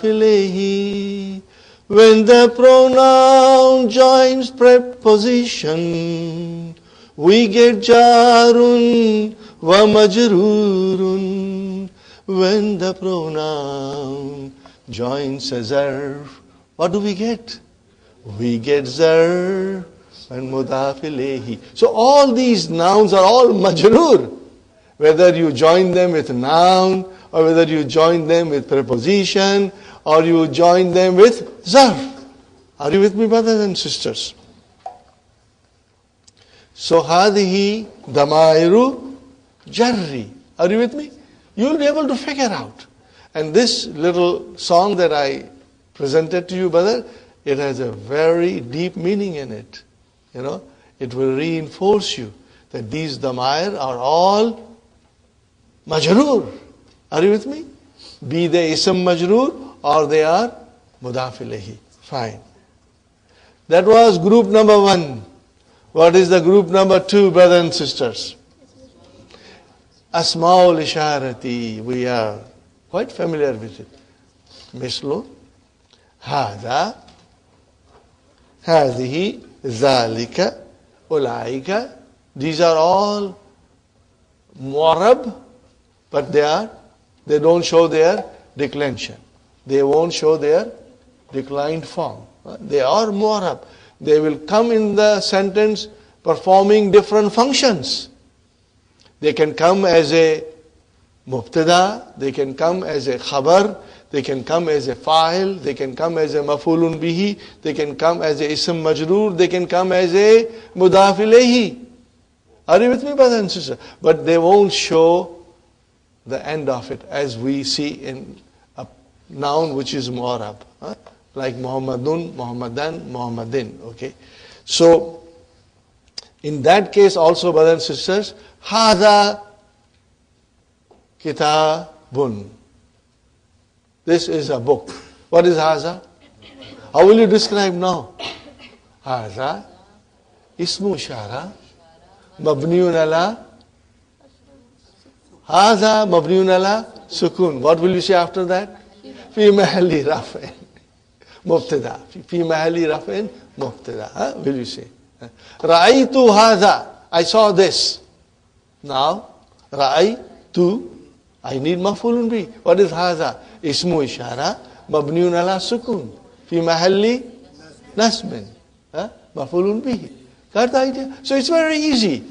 ilayhi. When the pronoun joins preposition, we get jarun wa majrurun. When the pronoun joins a zarf, what do we get? We get zarf and mudaf ilayhi. So all these nouns are all majroor. Whether you join them with noun, or whether you join them with preposition, or you join them with zarf. Are you with me, brothers and sisters? So hadihi damairu jarri. Are you with me? You will be able to figure out. And this little song that I presented to you, brother, it has a very deep meaning in it. It will reinforce you that these damair are all majroor. Are you with me? Be they ism majroor or they are mudaf ilayhi. Fine. That was group number 1. What is the group number 2, brothers and sisters? Asma'ul Isharati. We are quite familiar with it. Mislu, Hada, Hadihi, Zalika, Ulaika. These are all mu'arab, but they don't show their declension. They won't show their declined form. They are mu'arab. They will come in the sentence performing different functions. They can come as a mubtada, they can come as a khabar, they can come as a fa'il, they can come as a maf'ulun bihi, they can come as a ism majroor, they can come as a mudaf ilayhi. Are you with me, brothers and sisters? But they won't show the end of it as we see in a noun which is mu'arab. Like Muhammadun, Muhammadan, Muhammadin. Okay. So, in that case also, brothers and sisters, Hada Kitabun. This is a book. What is Haza? How will you describe now? Haza Ismu Ishara Mabniun ala Haza Mabniun ala Sukun. What will you say after that? Fi mahalli raf'in Mubtada. Fi mahalli raf'in Mubtada. Will you say? Ra'aytu Haza. I saw this. Now, Ra'aytu. I need maf'ulun bi. What is Haza? Ismu Ishara Mabniun ala Sukun. Fi mahalli Nasbin. Maf'ulun bihi. Got the idea? So it's very easy.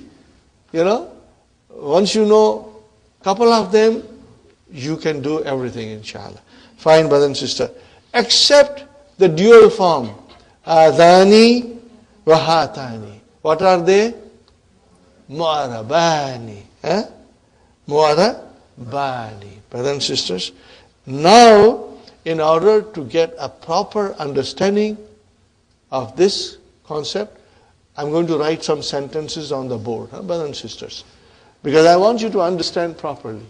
Once you know a couple of them, you can do everything, inshallah. Fine, brother and sister. Except the dual form. Adani wa hatani. What are they? Mu'arabani. Mu'arabani. Brothers and sisters. Now, in order to get a proper understanding of this concept, I'm going to write some sentences on the board, brothers and sisters. Because I want you to understand properly.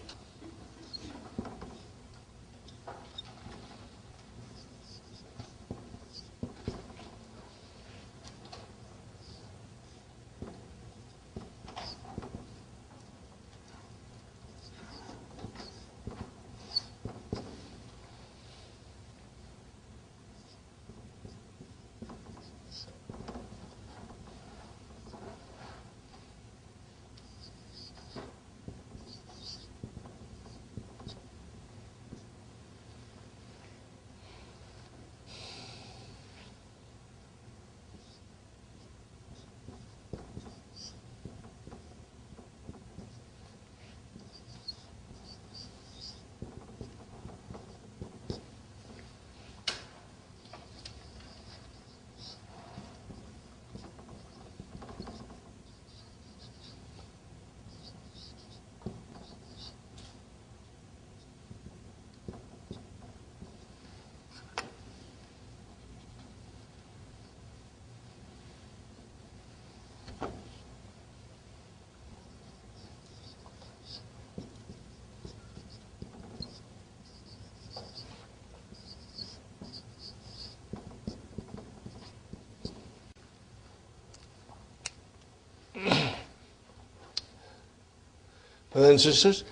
Brothers and sisters,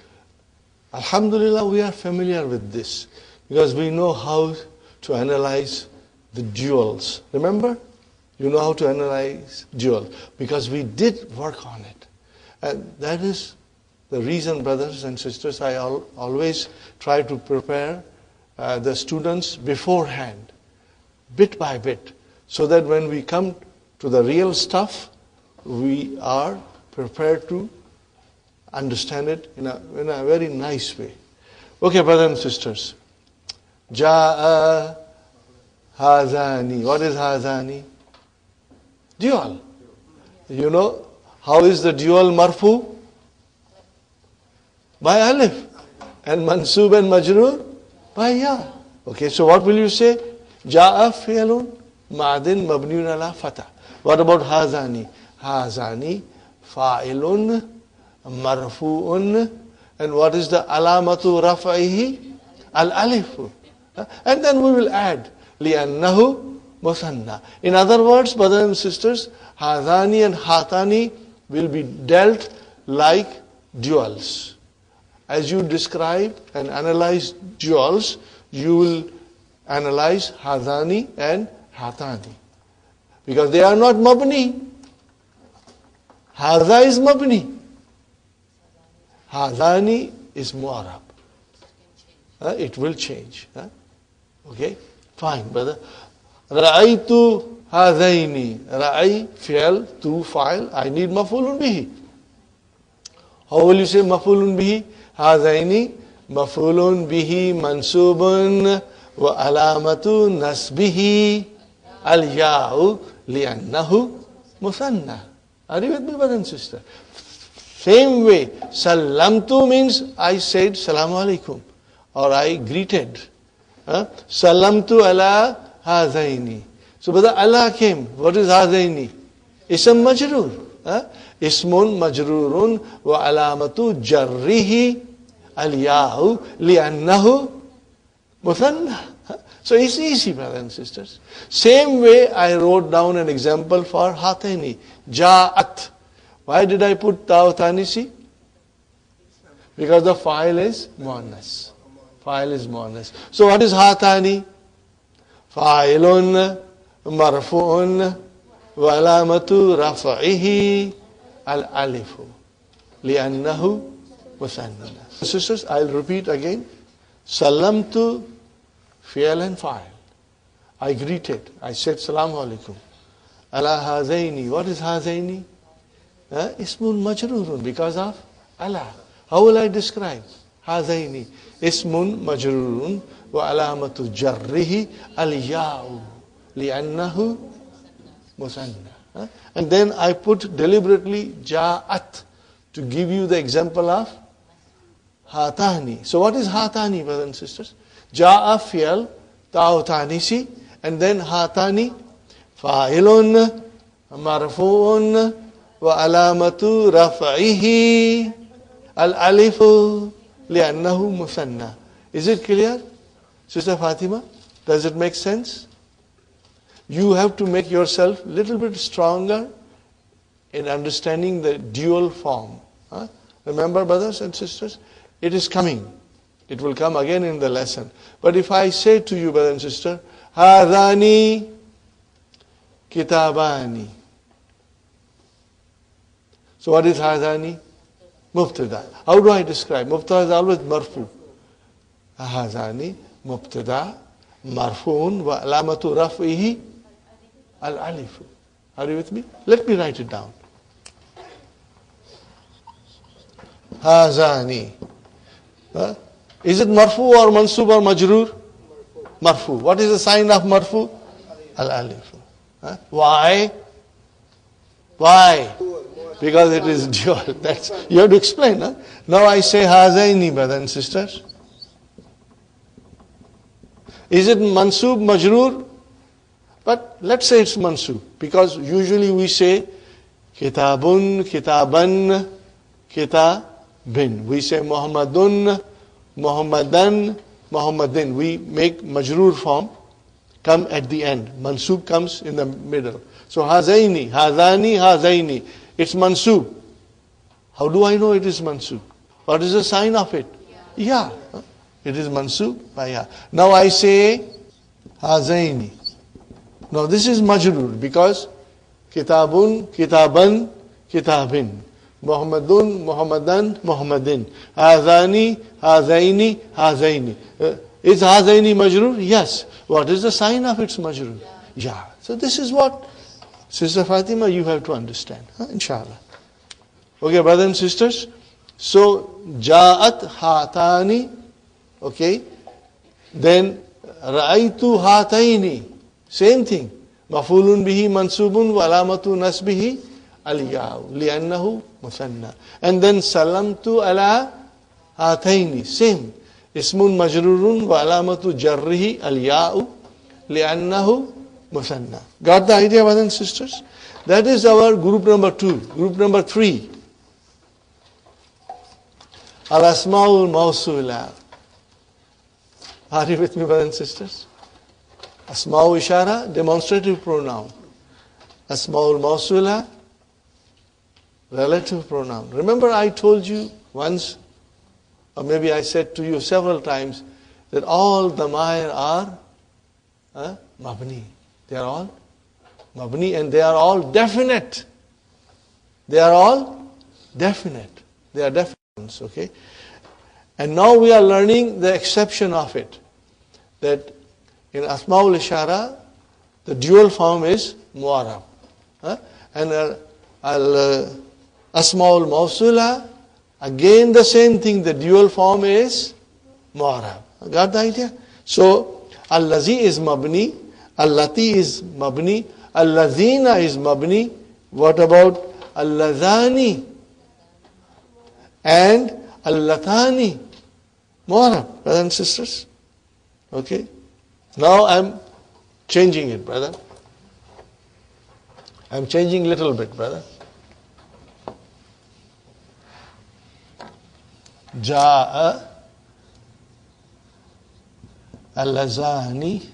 Alhamdulillah, we are familiar with this because we know how to analyze the duals. Remember? You know how to analyze dual because we did work on it. And that is the reason, brothers and sisters, I always try to prepare the students beforehand, bit by bit, so that when we come to the real stuff, we are prepared to understand it in a very nice way. Okay, brothers and sisters. Ja'a hazani. What is hazani? Dual. You know how is the dual marfu? By alif. And mansub and majroor? By ya. Okay, so what will you say? Ja'a fi'lun Madin mabniun ala fatah. What about hazani? Hazani fa'ilun marfu'un. And what is the alamatu raf'ihi? Al-alifu. And then we will add li'annahu musanna. In other words, brothers and sisters, hazani and hatani will be dealt like duals. As you describe and analyze duals, you will analyze hazani and hatani. Because they are not mabni. Haza is mabni. Hazani is mu'arab. It will change. Okay? Fine, brother. Ra'aytu hazaini. Ra'i, fi'al, tu, fa'il. I need maf'ulun bihi. How will you say maf'ulun bihi? Hazaini, maf'ulun bihi, mansubun, wa alamatu nasbihi, al-ya'u, li'annahu, musanna. Are you with me, brother and sister? Same way, salamtu means I said salamu alaikum, or I greeted. Salamtu ala hazaini. So brother, Allah came. What is hazaini? Ism majrur. Ismun majrurun wa alamatu jarrihi al-ya'u li'annahu muthanna. So it's easy, brothers and sisters. Same way I wrote down an example for hataini. Ja'at. Why did I put ta'utanisi? Because the file is muannas. File is muannas. So what is hatani? Fa'ilun marfu'un wa alamatu raf'ihi al-alifu li'annahu musanna. Sisters, I'll repeat again. Salamtu fi'al and fa'il. I greeted. I said salamu alaikum. Ala hazaini. What is hazaini? Ismun majrurun, because of Allah. How will I describe? Hazaini. Ismun majrurun wa alamatu jarrihi al-ya'u li'annahu musanna. And then I put deliberately ja'at to give you the example of hatani. So what is hatani, brothers and sisters? Ja'a fi'al ta'utanisi, and then hatani fa'ilun marfu'un wa alamatu raf'ihi al-alifu li'annahu musanna. Is it clear, Sister Fatima? Does it make sense? You have to make yourself a little bit stronger in understanding the dual form. Remember, brothers and sisters, it is coming. It will come again in the lesson. But if I say to you, brother and sister, Hadani kitabani. So what is Hadani? Mubtada. How do I describe? Mubtada is always marfu. Hadani, mubtada, marfuun, wa alamatu raf'ihi, al-alifu. Are you with me? Let me write it down. Hazani. Is it marfu or mansub or majroor? Marfu. What is the sign of marfu? Al-alifu. Why? Why? Because it is dual. That's, you have to explain. Now I say hazaini, brothers and sisters. Is it mansub, majroor? But let's say it's mansub. Because usually we say kitabun, kitaban, kitabin. We say Muhammadun, Muhammadan, Muhammadin. We make majroor form come at the end. Mansub comes in the middle. So hazaini, hazani, hazaini. It's mansub. How do I know it is mansub? What is the sign of it? Yeah. It is mansub by ya. Now I say hazaini. Now this is majroor because kitabun, kitaban, kitabin. Muhammadun, Muhammadan, Muhammadin. Hazani, hazaini, hazaini. Is hazaini majroor? Yes. What is the sign of its majroor? Yeah. So this is what, Sister Fatima, you have to understand. Inshallah. Okay, brothers and sisters. So, ja'at hatani. Okay. Then, ra'aytu hataini. Same thing. Mafulun bihi mansubun wa alamatu nasbihi al-ya'u li'annahu musanna. And then salamtu ala hataini. Same. Ismun majrurun wa alamatu jarrihi al-ya'u li'annahu musanna. Got the idea, brothers and sisters? That is our group number 2. Group number 3. Al-Asma'ul Mawsula. Are you with me, brothers and sisters? Asma'u Ishara, demonstrative pronoun. Asma'ul Mawsula, relative pronoun. Remember I told you once, or maybe I said to you several times, that all damair are mabni. They are all mabni and they are all definite. They are all definite. They are definite, okay? And now we are learning the exception of it. That in Asma'ul Ishara, the dual form is mu'arab. And Asma'ul Mawsula, again the same thing, the dual form is mu'arab. Got the idea? So, Allazi is mabni, Allati is mabni, Allazina is mabni. What about Allazani and Allatani? Mu'arab, brothers and sisters. Okay? Now I'm changing it, brother. I'm changing a little bit, brother. Ja'a Allazani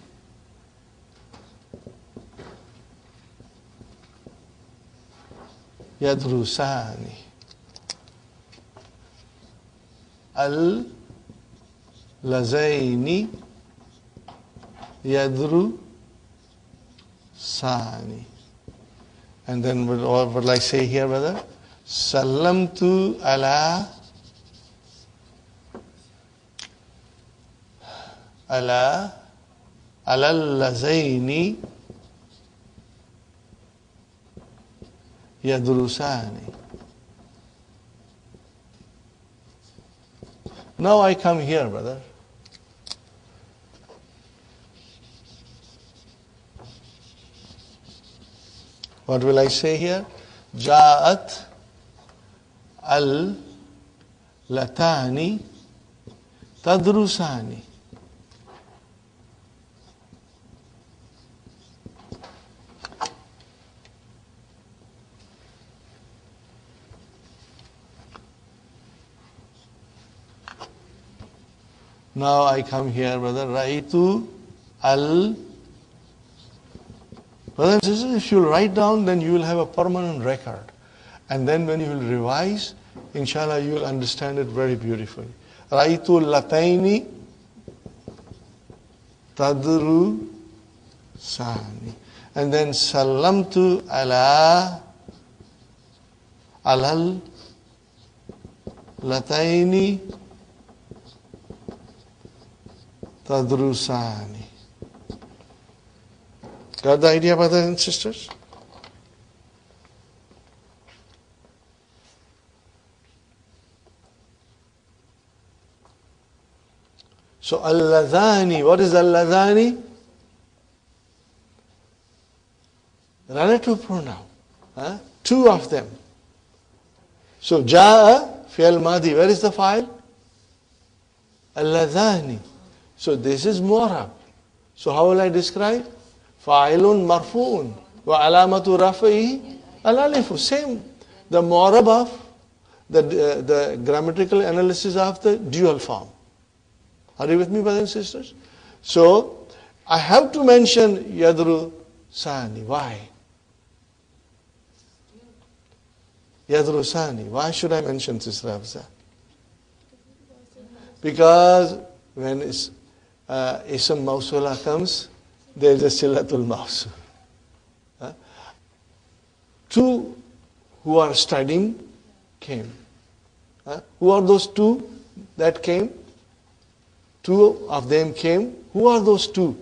Yadrusani Al-Lazaini Yadru Sani. And then what will I say here, brother? Sallamtu ala Lazaini Yadrusani. Now I come here, brother. What will I say here? Ja'at al-latani tadrusani. Now I come here, brother. Raitu al. Brothers and sisters, if you write down, then you will have a permanent record. And then when you will revise, inshallah, you will understand it very beautifully. Raitu lataini tadru sani. And then sallamtu alal lataini tadrusani. Got the idea, brothers and sisters? So al-ladhani, what is al-ladhani? Relative pronoun. Two of them. So ja'a, fi'al madi, where is the file? Al-ladhani. So this is mu'arab. So how will I describe? Fa'ilun marfu'un wa alamatu rafi'i al-alifu. Same. The mu'arab of the grammatical analysis of the dual form. Are you with me, brothers and sisters? So I have to mention yadru sani. Why? Yadru sani. Why should I mention this, Rafza? Because when ism mawsula comes, there is a silatul mawsul. Two who are studying came. Who are those two that came? Two of them came. Who are those two?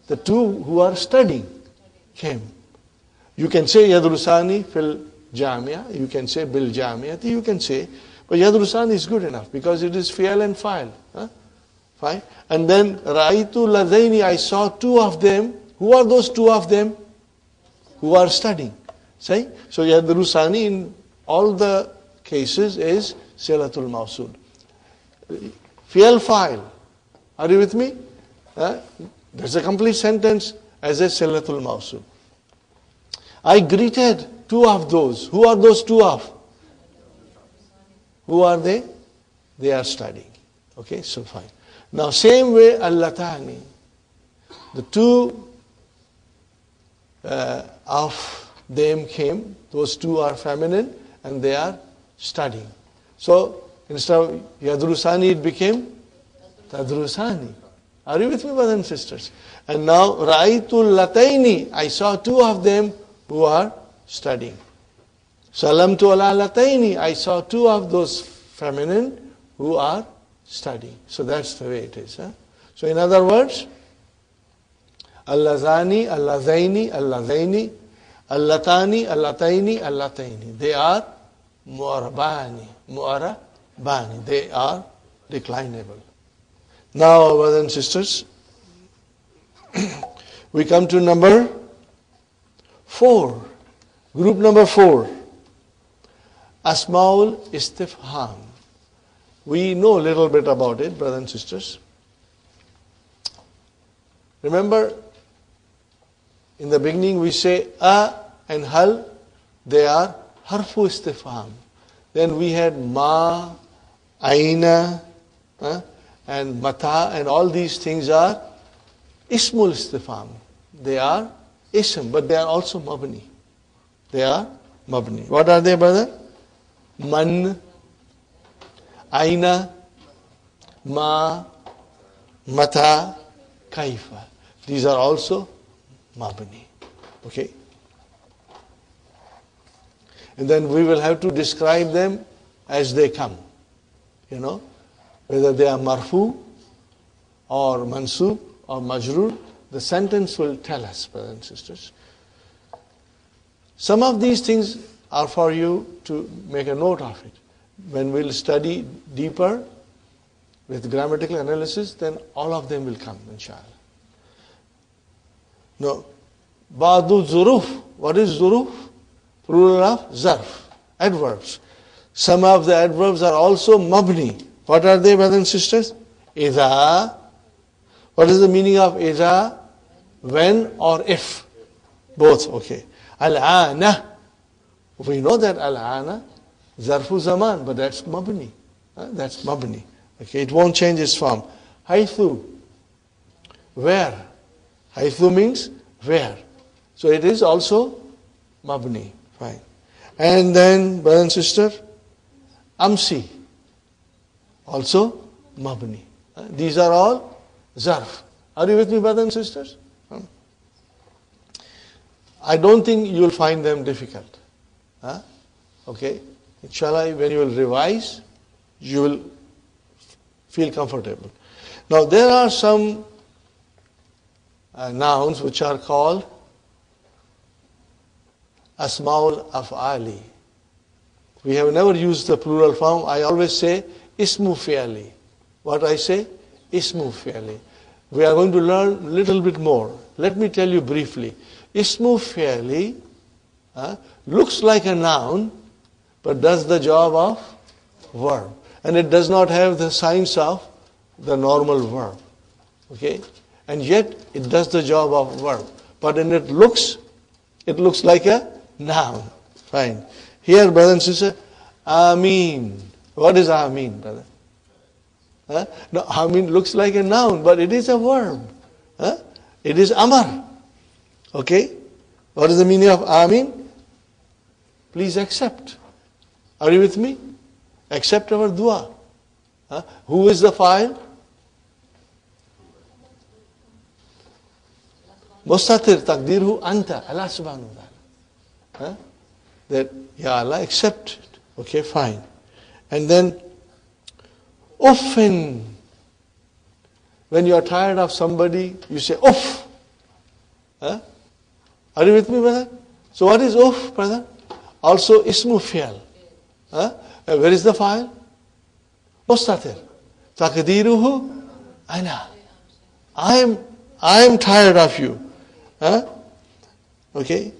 The two who are studying came. You can say yadrusani fil jamia. You can say bil jamiati. You can say, but yadrusani is good enough because it is fi'al and fa'il. Fine. And then ra'aytu ladaini, I saw two of them. Who are those two of them? Who are studying. See? So yadrusani in all the cases is silatul mawsul. Fi'al fa'il. Are you with me? There's a complete sentence. as a silatul mawsul. I greeted two of those. Who are those two of? Who are they? They are studying. Okay, so fine. Now same way, allatani. The two of them came. Those two are feminine and they are studying. So instead of yadrusani, it became tadrusani. Are you with me, brothers and sisters? And now ra'aytul lataini. I saw two of them who are studying. Salamtu ala lataini. I saw two of those feminine who are studying. So that's the way it is. Huh? So in other words, allazani, allazaini, allazaini, allatani, allataini, allataini. They are mu'arabani, mu'arabani. They are declinable. Now, brothers and sisters, we come to number 4. Group number 4. Asmaul istifham. We know a little bit about it, brothers and sisters. Remember, in the beginning we say a and hal, they are harfu istifham. Then we had ma, aina, and mata, and all these things are ismul istifham. They are ism, but they are also mabni. They are mabni. What are they, brother? Man, aina, ma, mata, kaifa. These are also mabni. Okay? And then we will have to describe them as they come. You know? Whether they are marfu or mansub or majroor, the sentence will tell us, brothers and sisters. Some of these things are for you to make a note of it. When we'll study deeper with grammatical analysis, then all of them will come, inshallah. No. Ba'du zuruf. What is zuruf? Plural of zarf. Adverbs. Some of the adverbs are also mabni. What are they, brothers and sisters? Idha. What is the meaning of idha? When or if. Both, okay. Al-ana. We know that al-ana, zarfu zaman, but that's mabni. That's mabni. Okay, it won't change its form. Haythu. Where? Haythu means where. So it is also mabni. Fine. And then, brother and sister, amsi. Also mabni. These are all zarf. Are you with me, brothers and sisters? I don't think you will find them difficult. Okay? Inshallah, when you will revise, you will feel comfortable. Now, there are some nouns which are called asmaul af'ali. We have never used the plural form. I always say ismu fi'ali. What I say? Ismu fi'ali. We are going to learn a little bit more. Let me tell you briefly. Ismu fi'ali looks like a noun, but does the job of verb. And it does not have the signs of the normal verb. Okay? And yet, it does the job of verb. But when it looks like a noun. Fine. Here, brother and sister, Ameen. What is Ameen, brother? No, Ameen looks like a noun, but it is a verb. It is Amar. Okay? What is the meaning of Ameen? Please accept. Are you with me? Accept our dua. Who is the fa'il? Mustatir taqdirhu anta. Allah subhanahu wa ta'ala. That, Ya Allah, accept it. Okay, fine. And then, uffin. When you are tired of somebody, you say uff. Are you with me, brother? So what is uff, brother? Also ismu fi'al. Where is the file? Mustatir. Taqdiruhu ana. I am tired of you. Okay?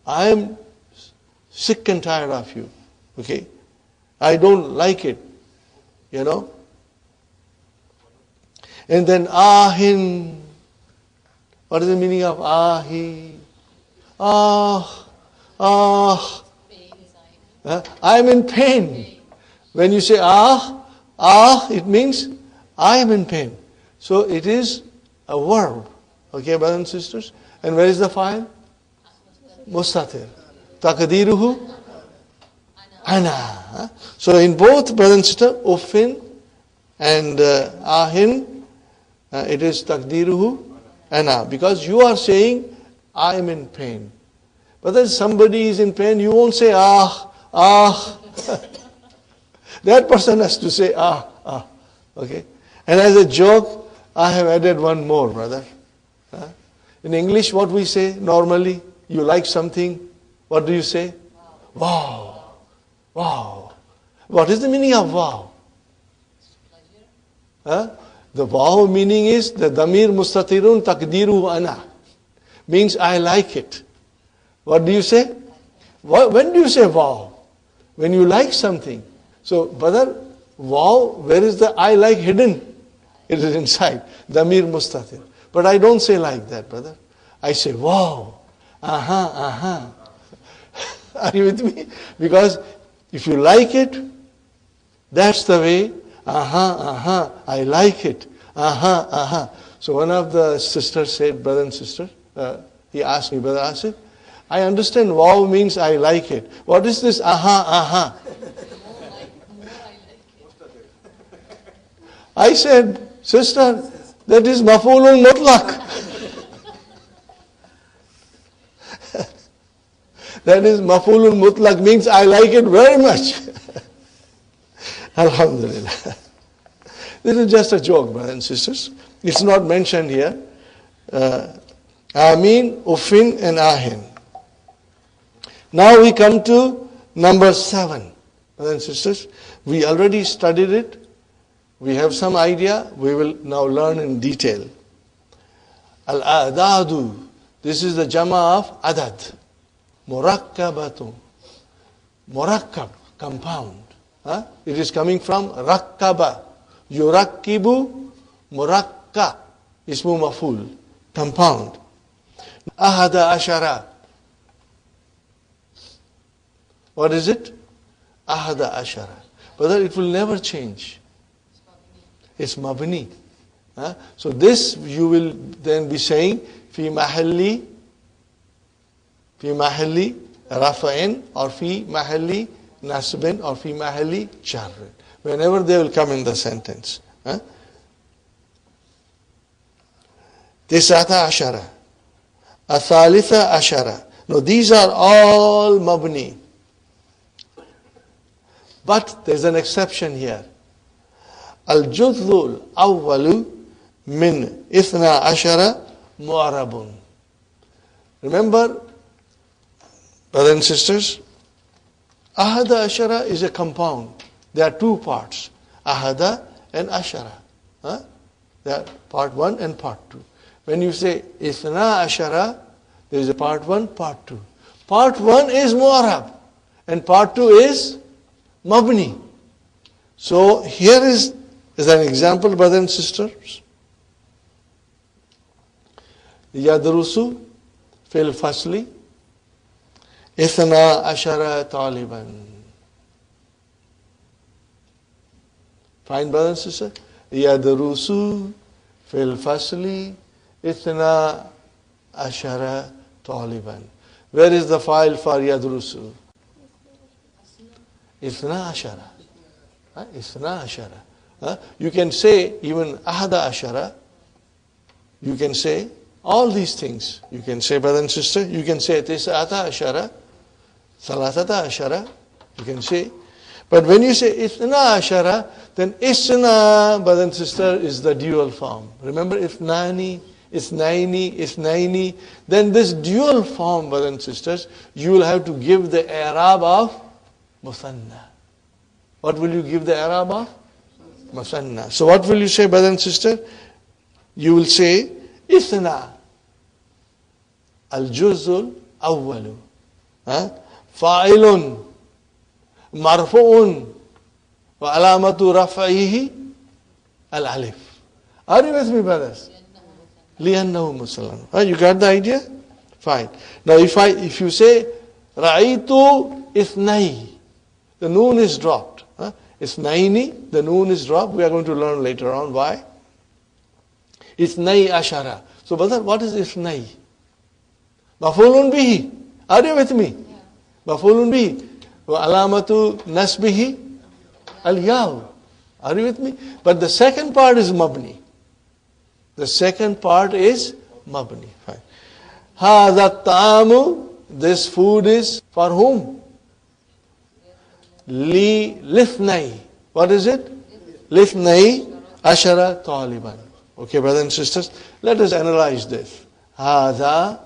I am sick and tired of you. Okay? I don't like it. You know? And then ahin. What is the meaning of ahi? Ah, ah. I am in pain. When you say it means I am in pain. So it is a verb. Okay, brothers and sisters? And where is the file? Mustatir. Taqdiruhu? Ana. So in both, brothers and sisters, uffin and ahin, it is taqdiruhu ana. Because you are saying, I am in pain. But if somebody is in pain, you won't say ah. That person has to say ah. Okay? And as a joke, I have added one more, brother. In English, what we say normally, you like something, what do you say? Wow. Wow. What is the meaning of wow? The wow meaning is the damir mustatirun taqdiru ana. Means I like it. What do you say? When do you say wow? When you like something. So, brother, wow, where is the I like hidden? It is inside. Damir mustatir. But I don't say like that, brother. I say wow. Aha. Are you with me? Because if you like it, that's the way. I like it. So one of the sisters said, brother and sister, he asked me, brother Asif, I understand wow means I like it. What is this aha? I said, sister, that is maf'ulun mutlaq. That is maf'ulun mutlaq, means I like it very much. Alhamdulillah. This is just a joke, brothers and sisters. It's not mentioned here. Amin, Ufin, and Ahin. Now we come to number 7. Brothers and sisters, we already studied it. We have some idea. We will now learn in detail. Al-a'dadu. This is the jama of adad. Murakkabatu. Murakkab, compound. It is coming from rakkaba. Yurakkibu, murakka. Ismu maful. Compound. Ahada ashara. What is it? Ahada ashara. Brother, it will never change. It's mabni. So this you will then be saying fi mahalli rafa'in or fi mahalli nasbin or fi mahalli jarrin. Whenever they will come in the sentence. Tisata ashara. Athalitha ashara. No, these are all mabni. But there's an exception here. Al-juzul awwalu min ithna ashara mu'arabun. Remember, brothers and sisters, ahada ashara is a compound. There are two parts, ahada and ashara. There are part 1 and part 2. When you say ithna ashara, there is a part 1, part 2. Part 1 is mu'arab and part 2 is mabni. So here is an example, brothers and sisters. Yadrusu fil fasli ithna ashara taliban. Fine, brothers and sisters. Yadrusu fil fasli ithna ashara taliban. Where is the file for yadrusu? Ithna ashara. Ithna ashara. You can say even ahada ashara. You can say all these things. You can say, brother and sister, you can say tis'ata ashara, salatata ashara. You can say. But when you say ithna ashara, then isna, brother and sister, is the dual form. Remember ithnani, ithnaini, ithnaini. Then this dual form, brothers and sisters, you will have to give the i'rab of musanna. What will you give the i'rab of? Musanna. So what will you say, brother and sister? You will say ithna al-juzul awwalu fa'ilun marfu'un wa alamatu raf'ihi al-alif. Are you with me, brothers? لِأَنَّهُ مُسَلَّمٌ. You got the idea? Fine. Now if you say رَأَيْتُ إِثْنَيْ, the noon is dropped. إِثْنَيْنِ, the noon is dropped. We are going to learn later on why. إِثْنَيْ أَشَرَ. So brother, what is إِثْنَيْ? مفعول به. Are you with me? مفعول به. وعلامة نسبه الياء. Are you with me? But the second part is mabni. The second part is mabni. Fine. هذا الطعام, this food is for whom? لِثْنَيْ. What is it? لِثْنَيْ عَشَرَ طَالِبًا. Okay, brothers and sisters, let us analyze this. هذا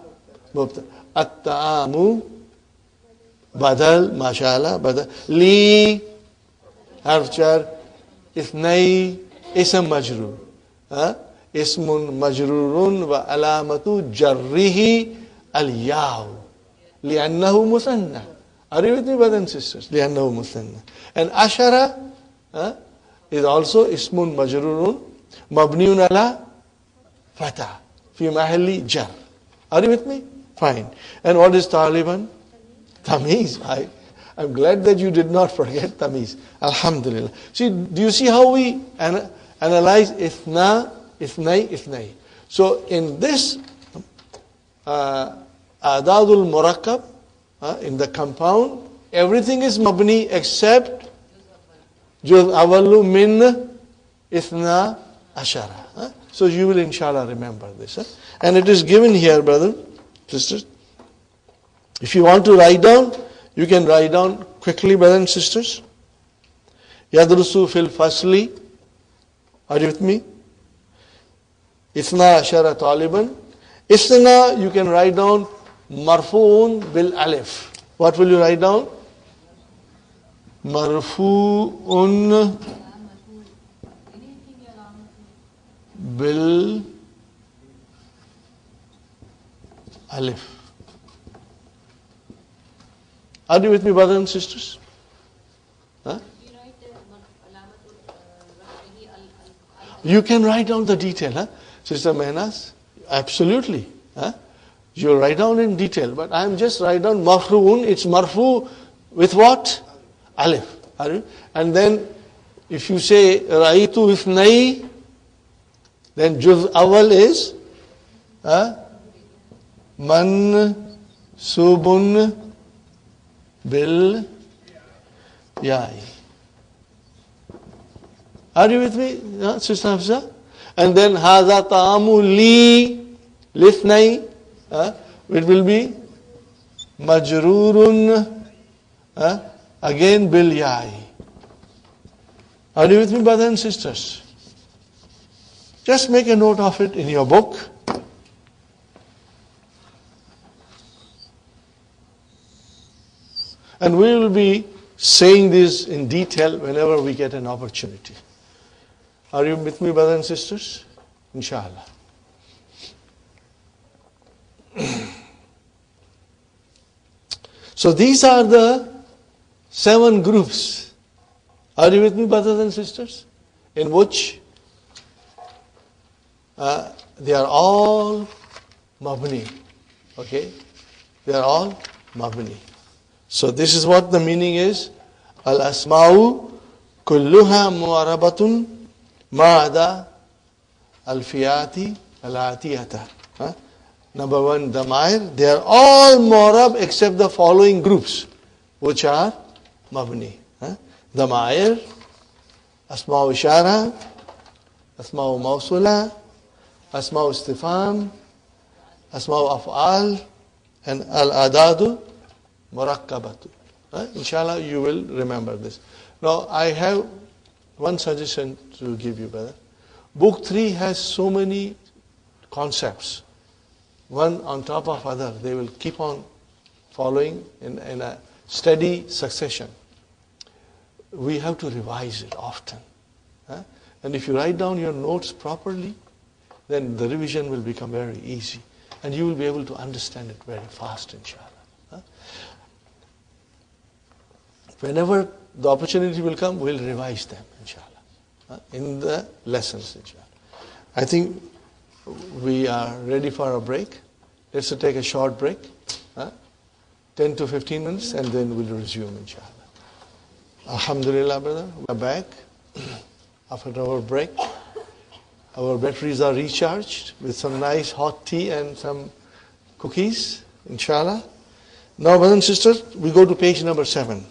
مبتدأ. الطعام بدل ما شاء الله بدل لي حرف جر اثني اسم مجرور اسم مجرور وعلامة جره الياء لأنه مثنى. Are you with me, brothers and sisters? لأنه مثنى. And ashara is also اسم مجرور مبني على فتح في محل جر. Are you with me? Fine. And what is Taliban? Tamiz. I'm glad that you did not forget Tamiz. Alhamdulillah. See, do you see how we analyze Ithna, Ithnai, Ithnai? So in this Adadul Murakkab, in the compound, everything is mabni except Juz Awalu Min Ithna Ashara. So you will inshallah remember this. And it is given here, brother, sisters. If you want to write down, you can write down quickly, brothers and sisters. Yadrusu fil fasli. Are you with me? Ithna ashara taliban. Ithna, you can write down marfu'un bil alif. What will you write down? Marfu'un bil alif. Are you with me, brothers and sisters? You can write down the detail, Sister Mehnas? Absolutely. You'll write down in detail, but I'm just write down mafruun. It's marfu with what? Alif. And then if you say raitu ithnai, then juz awal is mansubun bil yai. Are you with me, Sister Hafsa? And then hadha ta'amu li lithnai, it will be majrurun again bil yai. Are you with me, brothers and sisters? Just make a note of it in your book. And we will be saying this in detail whenever we get an opportunity. Are you with me, brothers and sisters? Inshallah. So these are the 7 groups. Are you with me, brothers and sisters? In which they are all mabni. Okay? They are all mabni. So this is what the meaning is. Al-asma'u kulluha mu'arabatun ma'ada al-fiyati al-atiyata. Number 1, damair. They are all mu'arab except the following groups, which are mabni. Damair, asma'u ishara, asma'u mawsula, asma'u istifam, asma'u af'al, and al-adadu murakkabatu. Inshallah, you will remember this. Now, I have one suggestion to give you, brother. Book 3 has so many concepts, one on top of other. They will keep on following in a steady succession. We have to revise it often. And if you write down your notes properly, then the revision will become very easy. And you will be able to understand it very fast, inshallah. Whenever the opportunity will come, we'll revise them, inshallah, in the lessons, inshallah. I think we are ready for a break. Let's take a short break, 10 to 15 minutes, and then we'll resume, inshallah. Alhamdulillah, brother, we're back after our break. Our batteries are recharged with some nice hot tea and some cookies, inshallah. Now, brothers and sisters, we go to page number 7.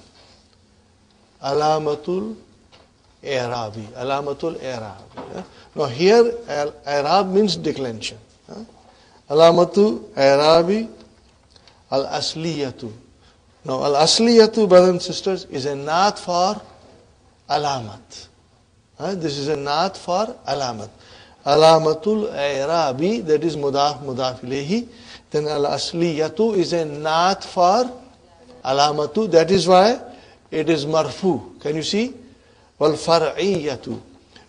Alamatul I'rabi. Alamatul I'rabi. Now here, I'rab means declension. Alamatul I'rabi al-asliyatu. Now al-asliyatu, brothers and sisters, is a naat for alamat. This is a naat for alamat. Alamatul I'rabi, that is mudaf ilayhi. Then al-asliyatu is a naat for alamatu. That is why it is marfu. Can you see? Wal far'iyatu.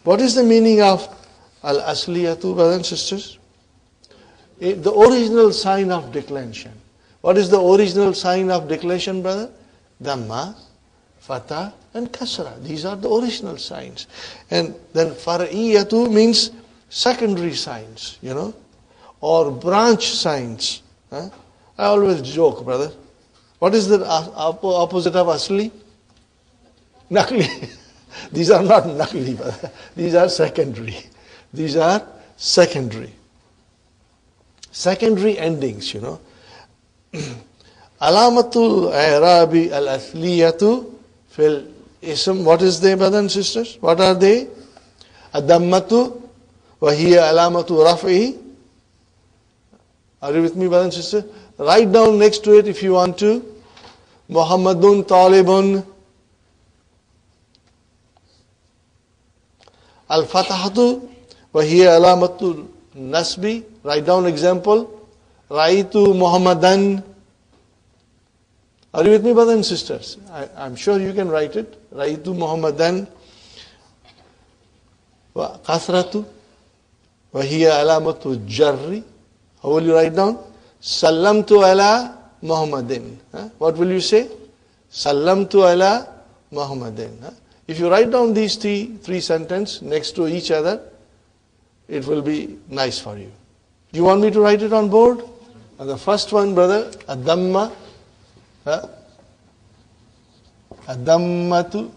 What is the meaning of al-asliyatu, brothers and sisters? The original sign of declension. What is the original sign of declension, brother? Dhamma, fatha, and kasra. These are the original signs. And then far'iyatu means secondary signs, or branch signs. I always joke, brother. What is the opposite of asli? Nakli. These are not nakli, brother. These are secondary. These are secondary. Secondary endings, Alamatul I'rabi al-athliyatu fil ism. What is they, brothers and sisters? What are they? Ad-dammatu wa hiya alamatu raf'i. Are you with me, brothers and sisters? Write down next to it if you want to. Muhammadun talibun. Al-fatahatu wa hiya alamatul nasbi. Write down example. Raitu Muhammadan. Are you with me, brothers and sisters? I'm sure you can write it. Raitu Muhammadan. Wa kasratu wa hiya alamatu jarri. How will you write down? Sallamtu ala Muhammadin. What will you say? Sallamtu ala Muhammadin. If you write down these three sentences next to each other, it will be nice for you. Do you want me to write it on board? The first one, brother, ad-damma. Ad-dammatu.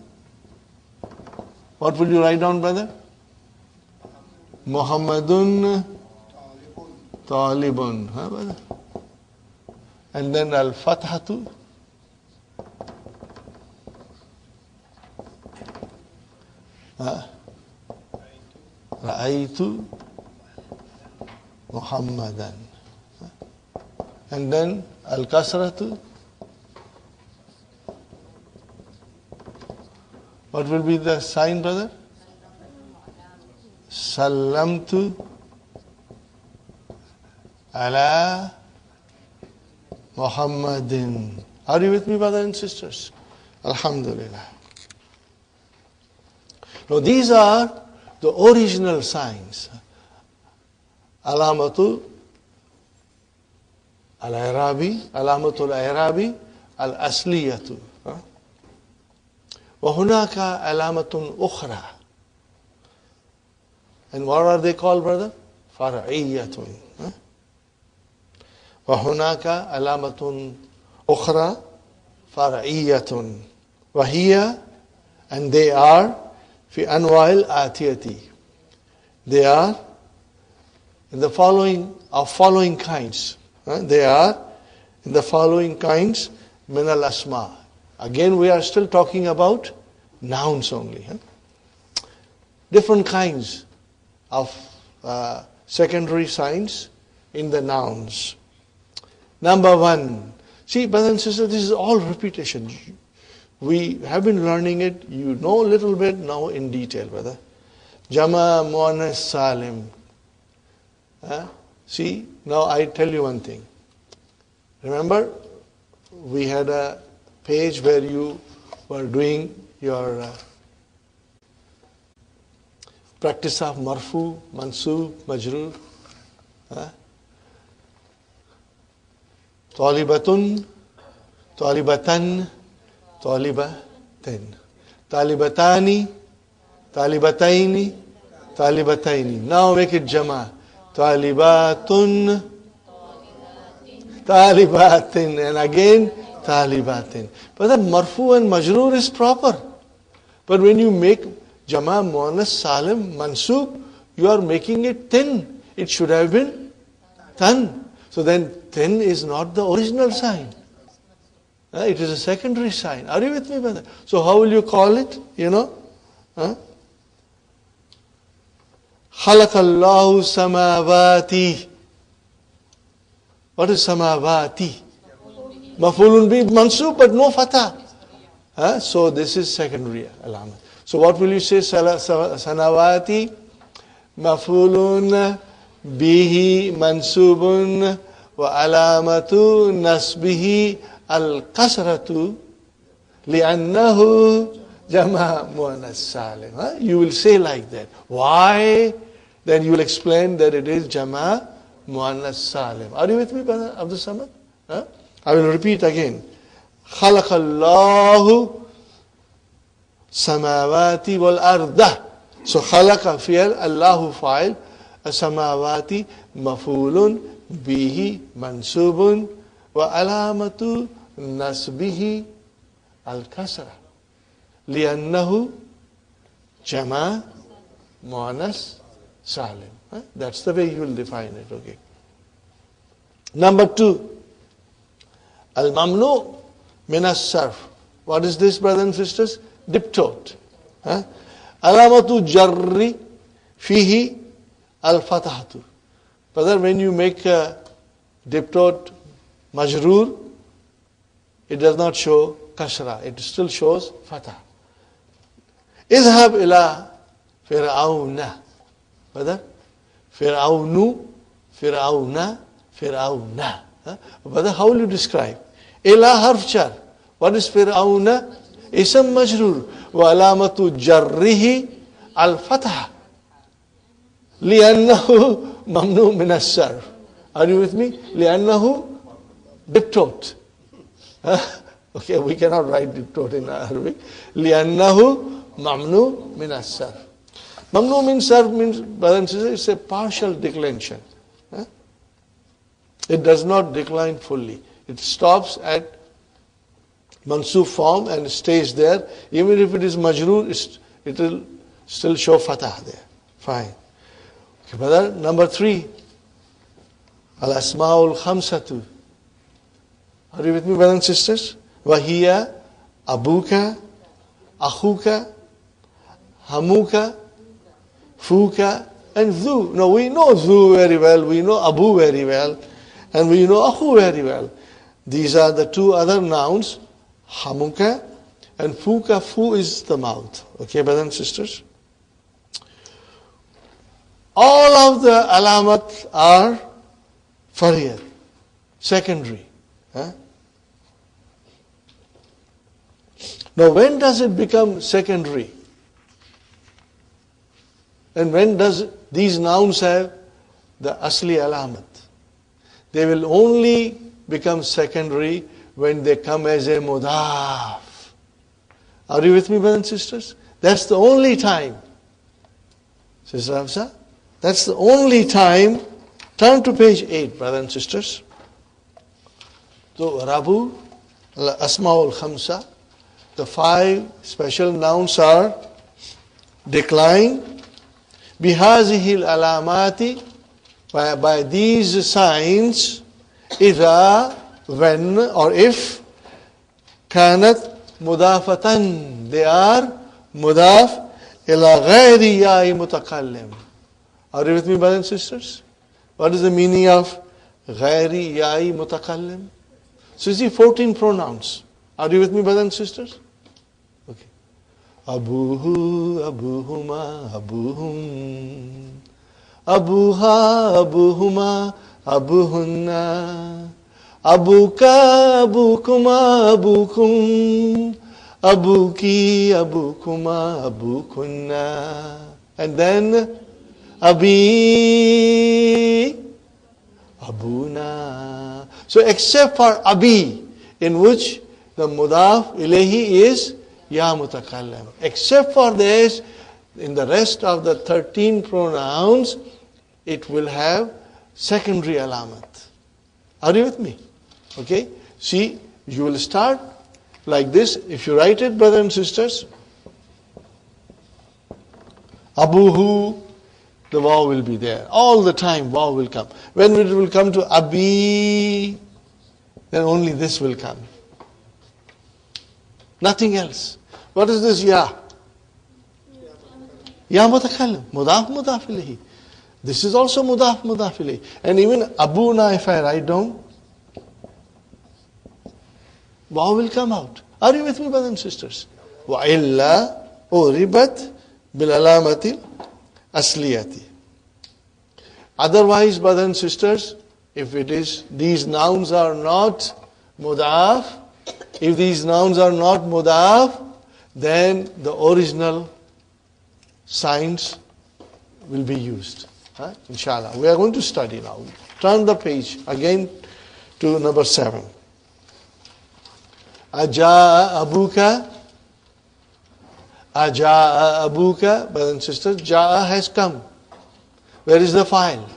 What will you write down, brother? Muhammadun talibun. Brother? And then al-fathatu. Ra'aytu Muhammadan. And then al-kasratu. What will be the sign, brother? Sallamtu ala Muhammadin. Are you with me, brothers and sisters? Alhamdulillah. Now these are the original signs. Alamatul al-I'rabi, Alamatul I'rabi al-Asliyatu. وَهُنَاكَ عَلَامَةٌ أُخْرَى. And what are they called, brother? فَرْعِيَّةٌ. وَهُنَاكَ عَلَامَةٌ أُخْرَى فَرْعِيَّةٌ. وَهِيَ, and they are في أنواع الآتية. They are in the following kinds. They are in the following kinds من الأسماء. Again, we are still talking about nouns only. Different kinds of secondary signs in the nouns. Number 1. See, brothers and sisters, this is all repetition. We have been learning it. You know a little bit now in detail, brother. Jama Muannas Salim. See, now I tell you one thing. Remember, we had a page where you were doing your practice of marfu, mansub, majroor. Talibatun, talibatan, talibatin. Talibatani, talibataini, talibataini. Now make it jama. Talibatun. Talibatin. And again, talibatin. But that marfu and majroor is proper. But when you make Jama Muannas Salim Mansub, you are making it tin. It should have been tan. So then tin is not the original sign. It is a secondary sign. Are you with me, brother? So how will you call it? Khalaqallahu samawati. What is samawati? Mafulun bi mansub, but no fatah. So this is secondary alamat. So what will you say? Sanawati mafulun bihi mansubun wa alamatu nasbihi al-kasratu li'annahu jama' muannas salim. You will say like that. Why? Then you will explain that it is jama' muannas salim. Are you with me, brother Abdul Samad? I will repeat again. Khalaqallahu samawati wal arda. So khalaqa fi'al, Allahu fa'il, samawati mafulun bihi mansubun wa alamatu nasbihi al-kasra li'annahu jama' muannas salim. That's the way you will define it. Okay. Number 2. Al-mamnu min as-sarf. What is this, brothers and sisters? Diptote. Alamatu jarri fihi al-fatahatu. Brother, when you make a diptote majroor, it does not show kasra. It still shows fatah. Idhab ila fir'auna. Brother, fir'aunu, fir'auna, fir'auna. Brother, how will you describe? Ila harf jar. What is fir'auna? Ism majroor. Wa alamatu jarrihi al-fatah. Li'annahu mamnu min as-sarf. Are you with me? Li'annahu diptote. Okay, we cannot write diptote in Arabic. Li'annahu mamnu min as-sarf. Mamnu min sarf means, brothers and sisters, it's a partial declension. It does not decline fully. It stops at mansub form and stays there. Even if it is majroor, it will still show fatah there. Fine. Okay, brother, number 3. Al-asma'ul khamsatu. Are you with me, brothers and sisters? Wahiya, abuka, akhuka, hamuka, fuka, and zu. Now we know zu very well, we know abu very well, and we know akhu very well. These are the 2 other nouns, hamuka and fuka. Fu is the mouth. Okay, brothers and sisters? All of the alamat are fariyat, secondary. Now when does it become secondary? And when does these nouns have the asli alamat? They will only become secondary when they come as a mudaf. Are you with me, brothers and sisters? That's the only time. Sister Hafsa, that's the only time. Turn to page 8, brothers and sisters. So, Rabu, Asma'ul Khamsa, the 5 special nouns are decline, bihazihil alamati, by these signs, idha, when or if, kanat mudafatan, they are mudaf ila ghayri ya'i mutakallim. Are you with me, brothers and sisters? What is the meaning of ghayri ya'i mutakallim? So you see 14 pronouns. Are you with me, brothers and sisters? Okay. Abuhu, abuhuma, abuhum. Abuha, abuhuma, abuhunna. Abuka, abukuma, abukum. Abuki, abukuma, abukunna. And then Abi, Abuna. So except for Abi, in which the mudaf ilayhi is ya mutakallam. Except for this, in the rest of the 13 pronouns, it will have secondary alamat. Are you with me? Okay? See, you will start like this. If you write it, brothers and sisters, Abuhu, the waw will be there. All the time waw will come. When it will come to Abi, then only this will come. Nothing else. What is this ya? Ya mutakallim. Mudaf mudaf ilayhi. This is also mudaf mudaf ilayhi. And even Abuna, if I write down, waw will come out. Are you with me, brothers and sisters? Wa illa uribat bil alamati asliyati. Otherwise, brothers and sisters, if it is, these nouns are not mudaf, if these nouns are not mudaf, then the original signs will be used. Inshallah. We are going to study now. Turn the page again to number 7. Aja'a abuka. Aja'a abuka. Brothers and sisters, Ja'a has come. Where is the file?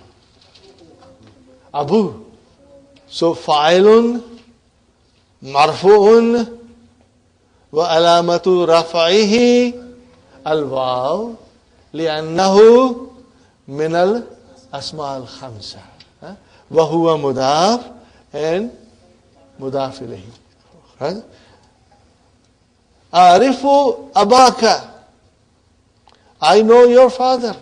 Abu. So fa'ilun marfu'un wa alamatu raf'ihi al-waw li'annahu min al-asma al-khamsa. Wa huwa mudaf and mudaf ilayhi. Right? Arifu abaka. I know your father.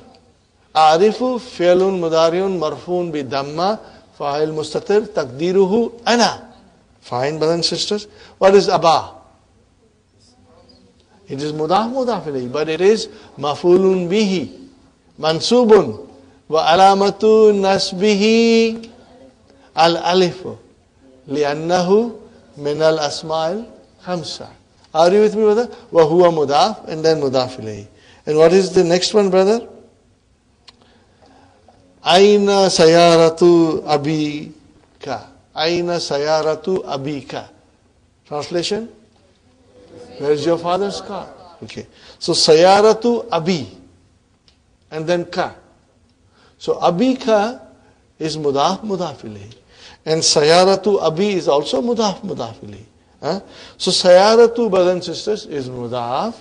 Arifu fi'lun mudari'un marfu'un bi damma fa'il mustatir taqdiruhu ana. Fine, brothers and sisters. What is Abba? It is mudaf mudaf ilayhi, but it is maf'ulun bihi, mansubun, wa alamatu nasbihi al-alifu, li'annahu min al-asma'il khamsa. Are you with me, brother? Wa huwa mudaf and then mudaf ilayhi. And what is the next one, brother? Aina sayaratu abika. Aina sayaratu abika. Translation? Where is your father's car? Okay. So sayaratu abi. And then ka. So abika is mudaf mudaf ilayhi. And sayaratu abi is also mudaf mudaf ilayhi. So sayaratu, brothers and sisters, is mudaf.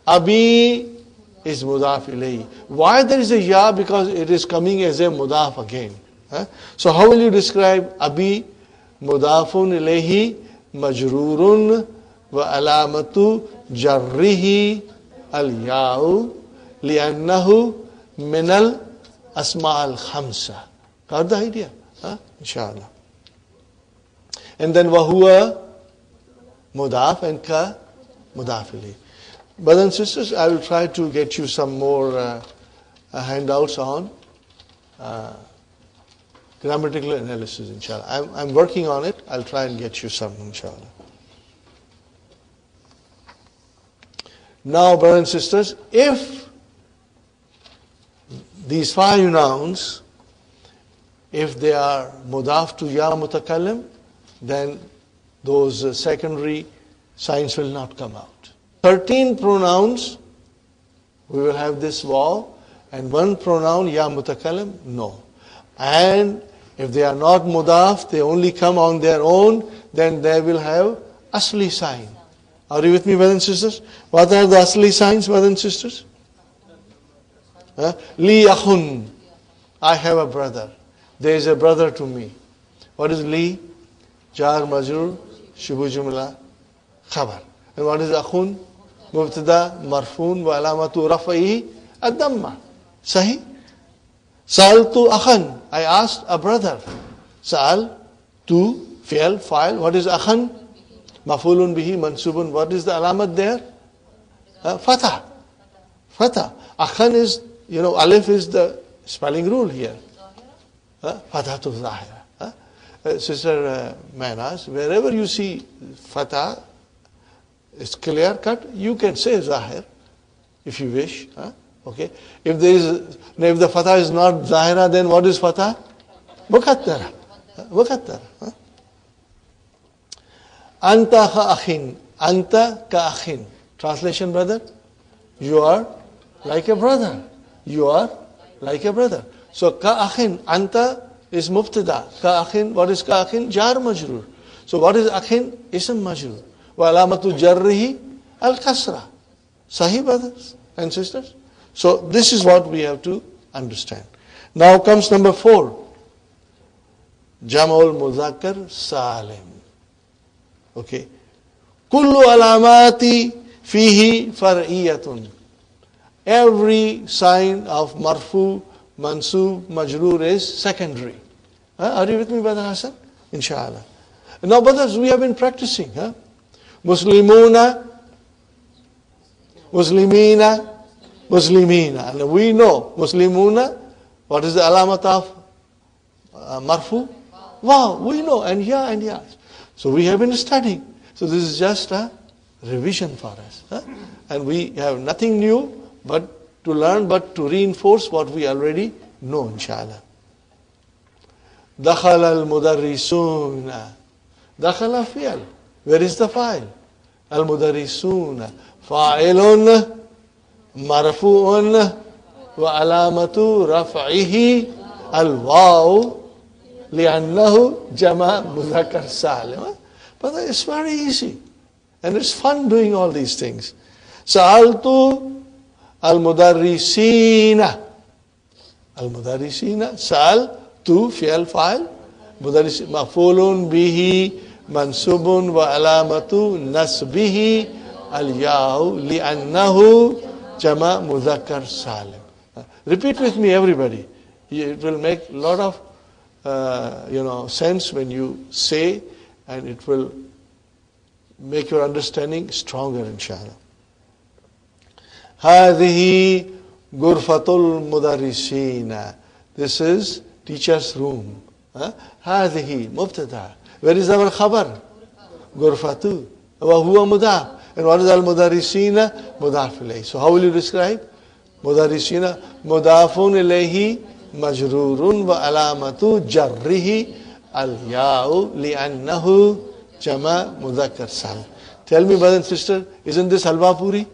Abi is mudaf ilayhi. Why there is a ya? Because it is coming as a mudaf again. So how will you describe Abi? Mudafun ilayhi majrurun wa alamatu jarrihi al-ya'u li'annahu min al-asma' al-khamsa. Got the idea? Inshallah. And then wa huwa mudaf and ka mudaf ilayhi. Brothers and sisters, I will try to get you some more handouts on grammatical analysis, inshallah. I'm working on it. I'll try and get you some, inshallah. Now, brothers and sisters, if these 5 nouns, if they are mudaf to ya mutakallim, then those secondary signs will not come out. 13 pronouns, we will have this waw, and 1 pronoun ya mutakallim, no. And if they are not mudaf, they only come on their own, then they will have asli sign. Are you with me, brothers and sisters? What are the asli signs, brothers and sisters? Li akhun. I have a brother. There is a brother to me. What is li? Jar majrur, shubu jumla, khabar. And what is akhun? Mubtada, marfun, wa alamatu rafa'ihi, ad-damma. Sahih? Sa'altu akhan. I asked a brother. Sa'al, tu, fi'al, fa'il. What is akhan? Maf'ulun bihi, mansubun. What is the alamat there? Fatah. Fatah. Akhan is, alif is the spelling rule here. Fatah to zahira. Sister Manas, wherever you see fatah, it's clear cut, you can say zahir if you wish. Okay. If the fatah is not zahira, then what is fatah? Muqaddara. Muqaddara. Anta ka akhin. Anta ka akhin. Translation, brother? You are like a brother. You are like a brother. So ka-akhin, anta is mubtada. Ka-akhin, what is ka-akhin? Jar majrur. So what is akhin? Ism majrur. Wa alamatu jarrihi al-kasra. Sahih, brothers and sisters? So this is what we have to understand. Now comes number 4. Jam'ul Muzakkar Salim. Okay. Kullu alamati fihi far'iyatun. Every sign of marfu, mansub, majroor is secondary. Are you with me, Brother Hassan? Inshallah. Now, brothers, we have been practicing. Muslimuna, Muslimina, Muslimina. And we know Muslimuna, what is the alamat of marfu? Wow, we know. And here. So we have been studying. So this is just a revision for us. And we have nothing new but to learn, but to reinforce what we already know, inshallah. Dakhala al-mudarrisuna. Dakhala fi'al. Where is the file? Al-mudarrisuna. Fa'ilun marfu'un wa alamatu raf'ihi al-waw li'annahu jama' mudhakkar salim. But it's very easy. And it's fun doing all these things. Sa'altu al-mudarrisina. Al-mudarrisina. Sa'al tu fi'al fa'il. Mudarris maf'ulun bihi mansubun wa alamatu nasbihi al-ya'u li'annahu jama' mudhakkar salim. Repeat with me, everybody. It will make a lot of sense when you say, and it will make your understanding stronger, inshallah. هذه غرفة المدرسين. This is teacher's room. هذه مبتدا. Where is our khabar? غرفة. وهو مضاف. And what is المدرسين? مضاف إليه. So how will you describe? مدرسين مضاف إليه مجرور وعلامة جره الياء لأنه جمع مذكر سالم. Tell me, brother and sister, isn't this halwa puri?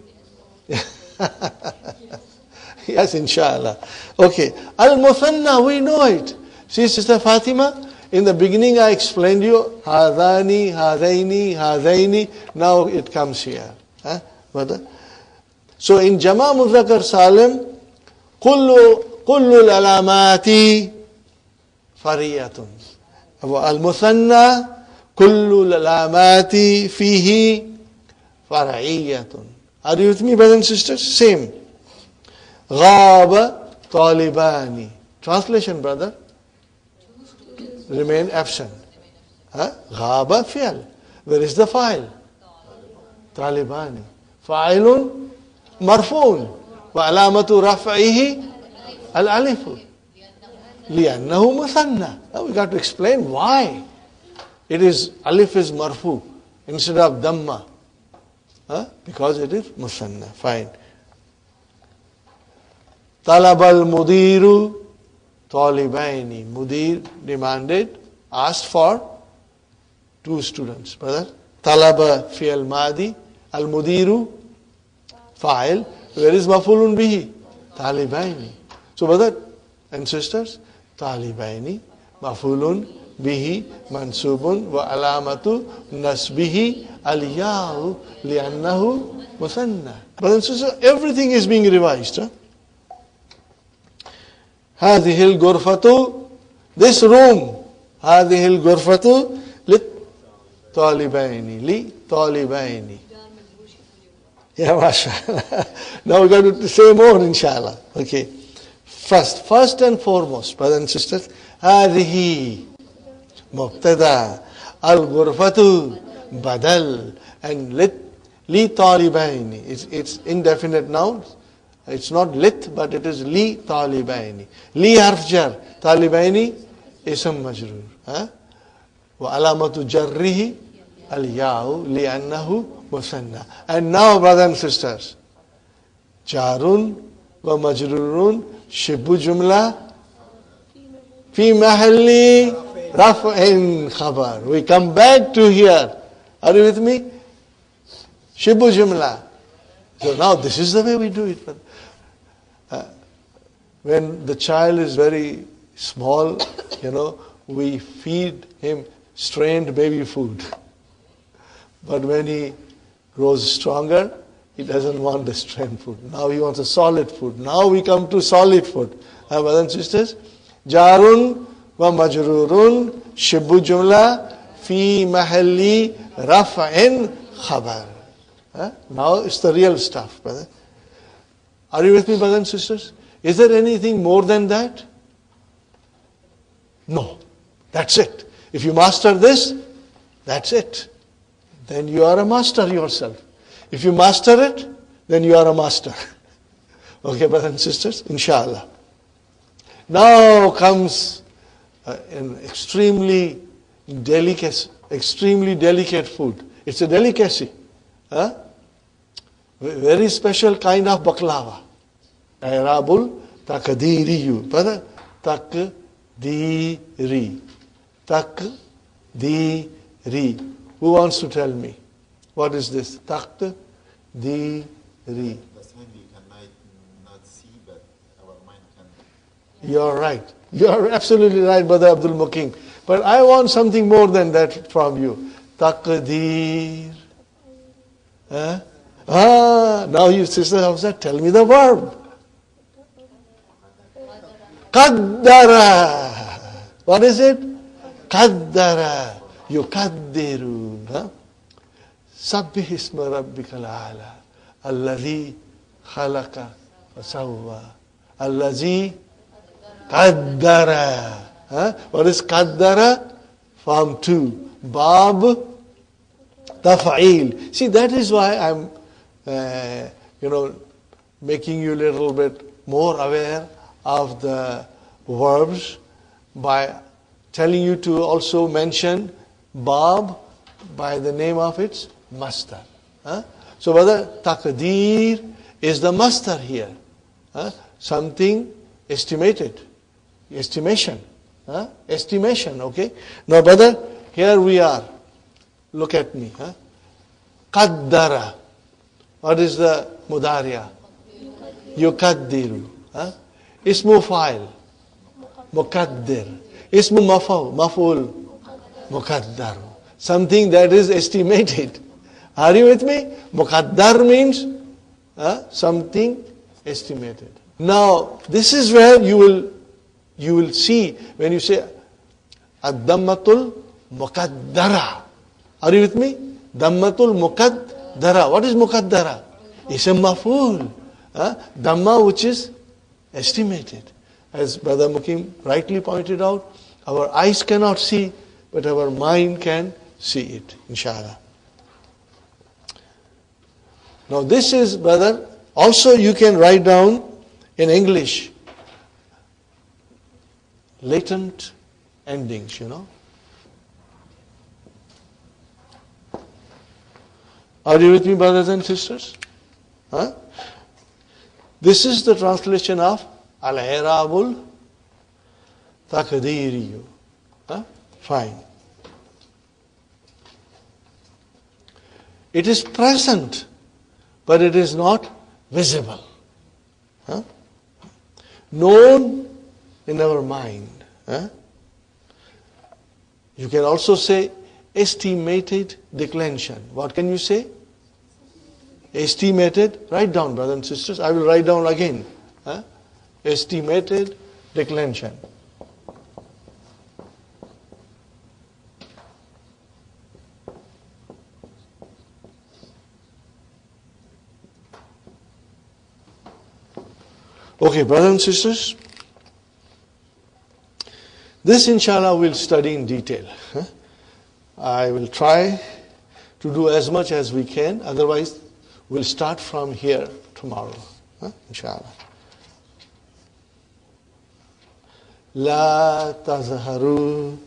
Yes, inshallah. Okay. Al-Muthanna, we know it. See, Sister Fatima, in the beginning I explained you, Hadani, Hadaini, Hadaini. Now it comes here. So in Jama Mudhakkar Salim, kullu al-alamati fariyatun. Al-Muthanna, kullu al-alamati fihi fariyatun. Are you with me, brothers and sisters? Same. Ghaba talibani. Translation, brother. Remain absent. Ghaba fi'al. Where is the file? Talibani. Fa'ilun marfu'un. Wa alamatu raf'ihi al-alifu. Li'annahu muthanna. Now we got to explain why. It is, alif is marfu instead of dhamma. Because it is muthanna. Fine. Talabal mudiru talibaini. Mudir demanded, asked for 2 students. Brother, talaba fi'al madi, al mudiru fa'il. Where is maf'ulun bihi? Talibaini. So brother and sisters, talibaini, maf'ulun bihi, mansubun wa alamatu nasbihi al-ya'u li'annahu muthanna. Brother and sisters, everything is being revised. هذه الغرفة, this room, هذه الغرفة للطالبين. Yeah, mashallah. Now we got to say more, inshallah. Okay. First and foremost, brothers and sisters, هذه مبتدا, الغرفة badal, and لطالبين. It's indefinite nouns. It's not lit, but it is li talibaini. Li harf jar, talibaini ism majrur. Wa alamatu jarrihi al-ya'u li'annahu musanna. And now, brothers and sisters, jarun wa majrurun shibbu jumla fi mahalli raf'in khabar. We come back to here. Are you with me? Shibbu jumla. So now this is the way we do it. when the child is very small, we feed him strained baby food. But when he grows stronger, he doesn't want the strained food. Now he wants a solid food. Now we come to solid food. Brothers and sisters, Jarun wa majrurun shibbu jumla fi mahalli raf'in khabar. Now it's the real stuff, brother. Are you with me, brothers and sisters? Is there anything more than that? No. That's it. If you master this, that's it. Then you are a master yourself. If you master it, then you are a master. Okay, brothers and sisters? Inshallah. Now comes an extremely delicate food. It's a delicacy. Very special kind of baklava. Arabul takdiriyu. Brother, takdiri. Takdiri. Who wants to tell me? What is this? Takdiri. The sign we can not see, but our mind can. You're right. You're absolutely right, Brother Abdul Mukim. But I want something more than that from you. Taqdeer. Now you, Sister Hafsa, tell me the verb. Qaddara. What is it? Qaddara. Yukaddiru. Sabbih isma rabbikal a'la. Alladhi khalaqa fasawwa. Alladhi qaddara. What is qaddara? Form 2. Bab taf'il. See, that is why I'm making you a little bit more aware of the verbs by telling you to also mention Bab by the name of its master. So whether taqdeer is the master here. Something estimated. Estimation. Estimation, okay? Now brother, here we are. Look at me. Qaddara. What is the mudariya? Yukaddiru. Ismu fa'il. Mukaddir. Ismu maf'ul. Mukaddaru. Something that is estimated. Are you with me? Muqaddar means something estimated. Now, this is where you will see when you say ad-dammatul muqaddara. Are you with me? Dammatul muqaddara. What is muqaddara? Ism maf'ul. Dhamma which is estimated. As Brother Mukim rightly pointed out, our eyes cannot see, but our mind can see it, inshallah. Now this is, brother, also you can write down in English latent endings, Are you with me, brothers and sisters? This is the translation of Al-Irabul Taqdiriyu. Fine. It is present, but it is not visible. Known in our mind. You can also say estimated declension. What can you say? Estimated. Write down, brothers and sisters. I will write down again. Estimated declension. Okay, brothers and sisters, this inshallah we'll study in detail. I will try to do as much as we can, otherwise we'll start from here tomorrow, inshallah. La tazharu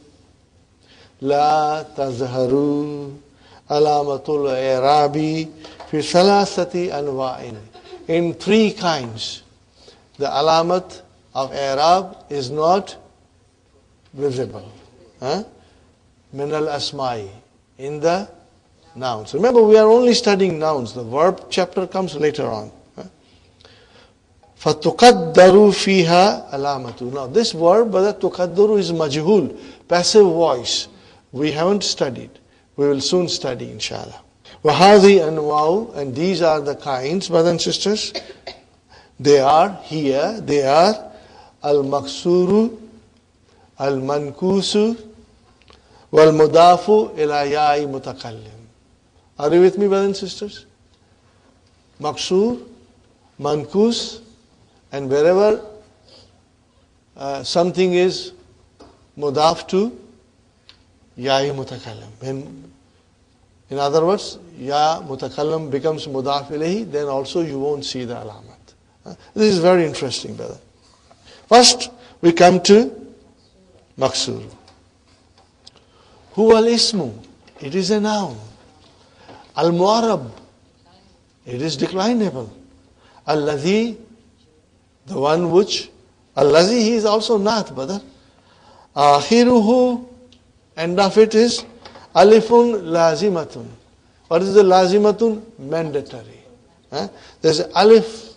alamatul i'rabi fi salasati anwa'in. In 3 kinds. The alamat of i'rab is not visible. Min al-asma'i. In the nouns. Remember, we are only studying nouns. The verb chapter comes later on. فَتُقَدَّرُ فِيهَا alamatu. Now this verb, brother, tuqaddaru is majhul, passive voice. We haven't studied. We will soon study, inshallah. وَهَذِي أَنْوَاءُ, and these are the kinds, brothers and sisters. They are al-maksuru, al-mankusu, wal-mudafu ila ya'i mutakallim. Are you with me, brothers and sisters? Maksur, mankus, and wherever something is mudaf to, ya'i mutakallim. In other words, ya mutakallim becomes mudaf ilayhi, then also you won't see the alamat. This is very interesting, brother. First, we come to maksur. Huwa al-ismu, it is a noun. Al-mu'arab, it is declinable. Alladhi, the one which, alladhi, he is also nath, brother. Akhiruhu, end of it is alifun lazimatun. What is the lazimatun? Mandatory. There's alif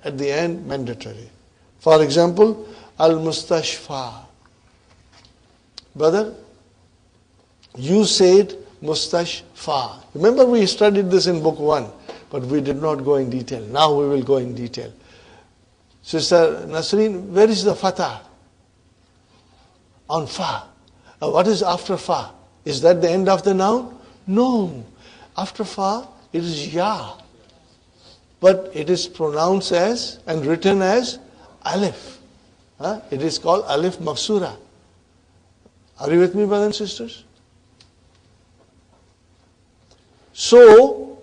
at the end, mandatory. For example, al-mustashfa. Brother, you said mustashfa. Remember we studied this in book 1, but we did not go in detail. Now we will go in detail. Sister Nasreen, where is the fatah? On fa. What is after fa? Is that the end of the noun? No. After fa, it is ya. But it is pronounced as and written as alif. It is called alif maksura. Are you with me, brothers and sisters? So,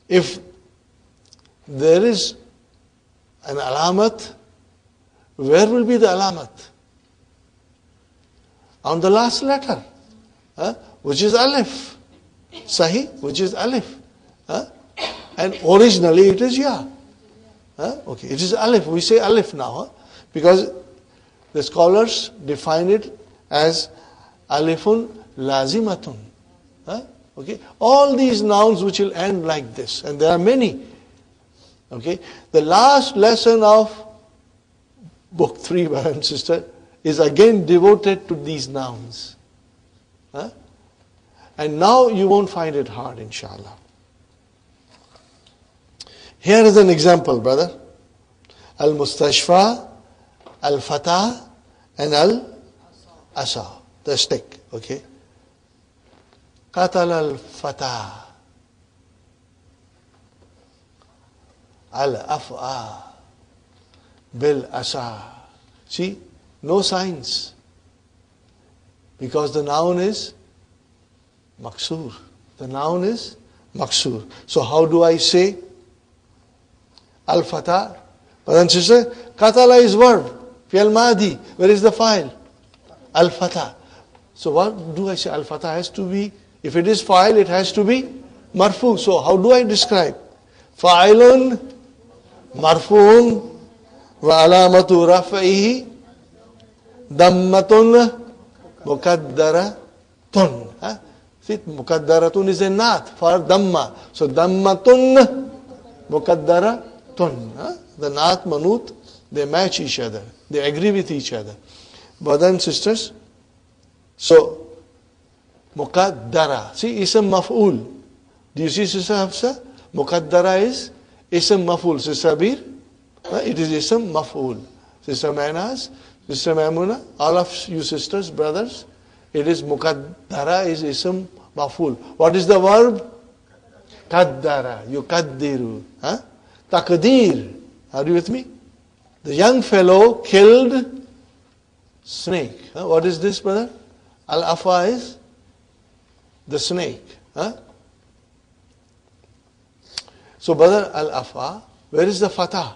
if there is an alamat, where will be the alamat? On the last letter, which is alif. Sahi, which is alif. And originally it is ya. Okay, it is alif. We say alif now, because the scholars define it as alifun lazimatun. Okay, all these nouns which will end like this, and there are many. Okay, the last lesson of book 3, brother and sister, is again devoted to these nouns. And now you won't find it hard, inshallah. Here is an example, brother. Al-mustashfa, al-fatah, and al-asa, the stick. Okay. Qatal al-fatah, al-af'a, bil-asa. See, no signs. Because the noun is maksur. The noun is maksur. So how do I say al-fatah? Brother and sister, qatala is verb. Fi'al madi. Where is the file? Al-fatah. So what do I say? Al-fatah has to be, if it is file, it has to be marfu. So how do I describe? Fa'ilun marfuun wa alamatu raf'ihi dammatun mukaddaratun. See, mukaddaratun is a nath for damma. So dammatun mukaddaratun. The nath, manut, they match each other. They agree with each other. Brothers and sisters, so mukaddara. See, ism maf'ul. Do you see, Sister Hafsa? Mukaddara is ism maf'ul. Sister Abir, it is ism maf'ul. Sister Mainaz, Sister Maimuna, all of you sisters, brothers, it is mukaddara is ism maf'ul. What is the verb? Kaddara. Yukaddiru. Takdir. Are you with me? The young fellow killed snake. What is this, brother? Al-afa is the snake. So, brother, al-afa, where is the fatah?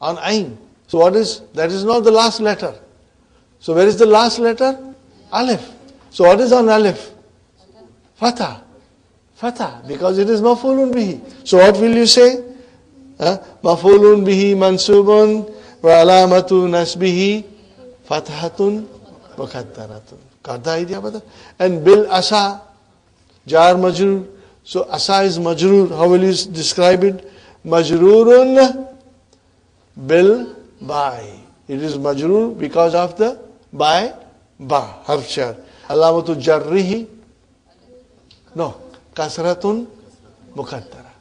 On ain. So what is, that is not the last letter. So where is the last letter? Alif. So what is on alif? Fatah. Fatah, because it is maf'ulun bihi. So what will you say? Maf'ulun bihi mansubun wa alamatu nasbihi fathatun mukaddaratun. Got the idea, brother? And bil asa, jar majrur. So asa is majrur. How will you describe it? Majrurun bil by. It is majroor because of the by ba, harf jar. Alamatu jarrihi, no, kasratun muqaddara.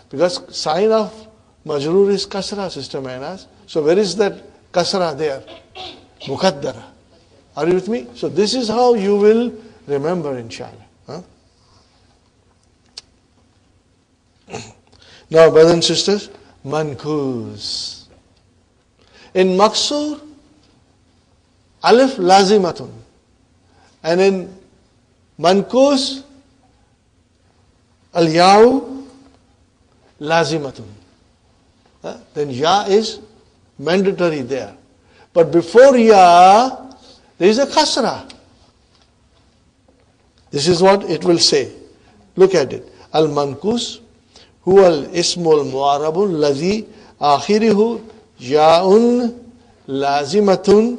Because sign of majroor is kasra, Sister Mainas. So where is that kasra there? Muqaddara. Are you with me? So this is how you will remember, inshallah. Now, brothers and sisters, mankus. In maksur, alif lazimatun. And in mankus, al-ya'u lazimatun. Then ya is mandatory there. But before ya, there is a kasra. This is what it will say. Look at it. Al-mankus huwa al-ismu al-mu'arabu alladhi akhirihu ya'un lazimatun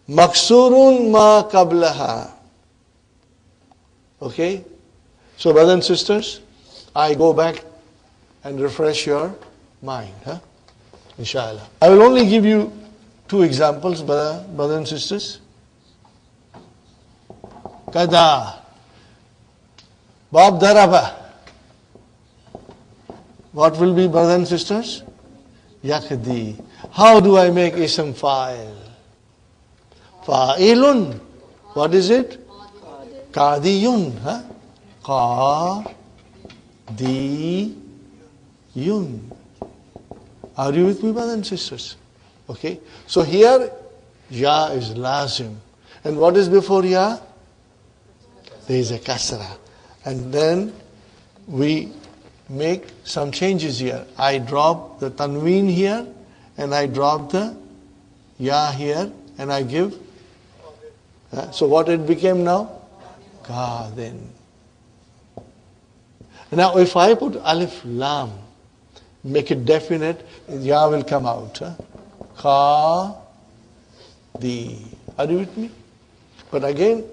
maksurun ma qablaha. Okay? So brothers and sisters, I go back and refresh your mind. Inshallah. I will only give you 2 examples, brothers and sisters. Kada. Bob daraba. What will be, brothers and sisters? Yakdi. How do I make ism fa'il? Fa'ilun. What is it? Qadiyun. Qadiyun. Are you with me, brothers and sisters? Okay. So here, ya is lazim. And what is before ya? There is a kasra. And then we make some changes here. I drop the tanween here, and I drop the ya here, and I give. So what it became now? Qadin. Now if I put alif lam, make it definite, ya will come out. Qadi. Are you with me? But again,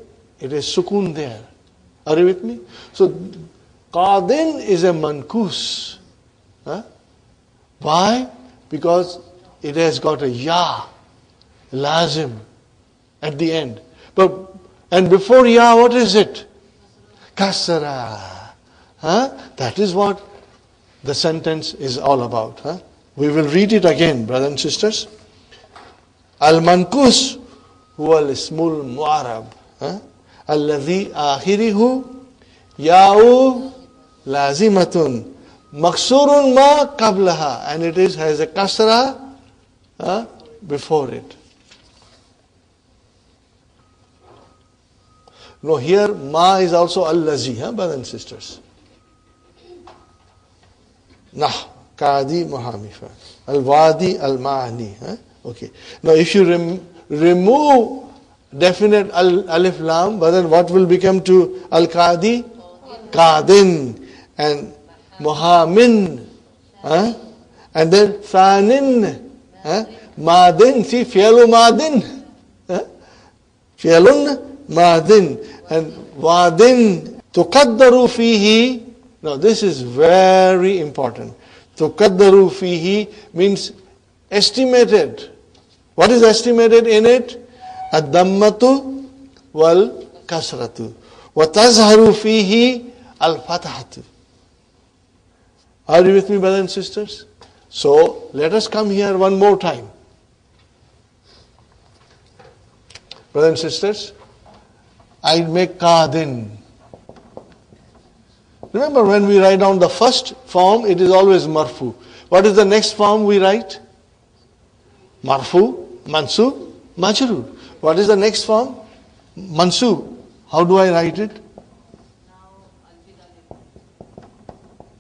it is sukun there. Are you with me? So Qadin is a mankus. Why? Because it has got a ya, lazim, at the end. And before ya, what is it? Kasra. That is what the sentence is all about. We will read it again, brothers and sisters. Al-mankus huwa al-ismul mu'arab. Alladhi akhirihu ya'u lazimatun maksurun ma qablaha, and it has a kasra before it. No, here ma is also al-lazi, brothers and sisters. Nah, qadi muhamifa, al-wadi al-ma'ani. Okay. Now if you remove definite alif lam, but then what will become to al-qadi? Qadin. And muhamin. And then thanin. Madin. See, fi'lu madin. Fi'lun madin. And wadin. Tuqaddaru fihi. Now this is very important. Tuqaddaru fihi means estimated. What is estimated in it? Ad-dammatu wal kasratu. Wa tazharu fihi al-fathatu. Are you with me, brothers and sisters? So let us come here one more time. Brothers and sisters, I make qadin. Remember when we write down the first form, it is always marfu. What is the next form we write? Marfu, mansub, majrur. What is the next form? Mansub. How do I write it?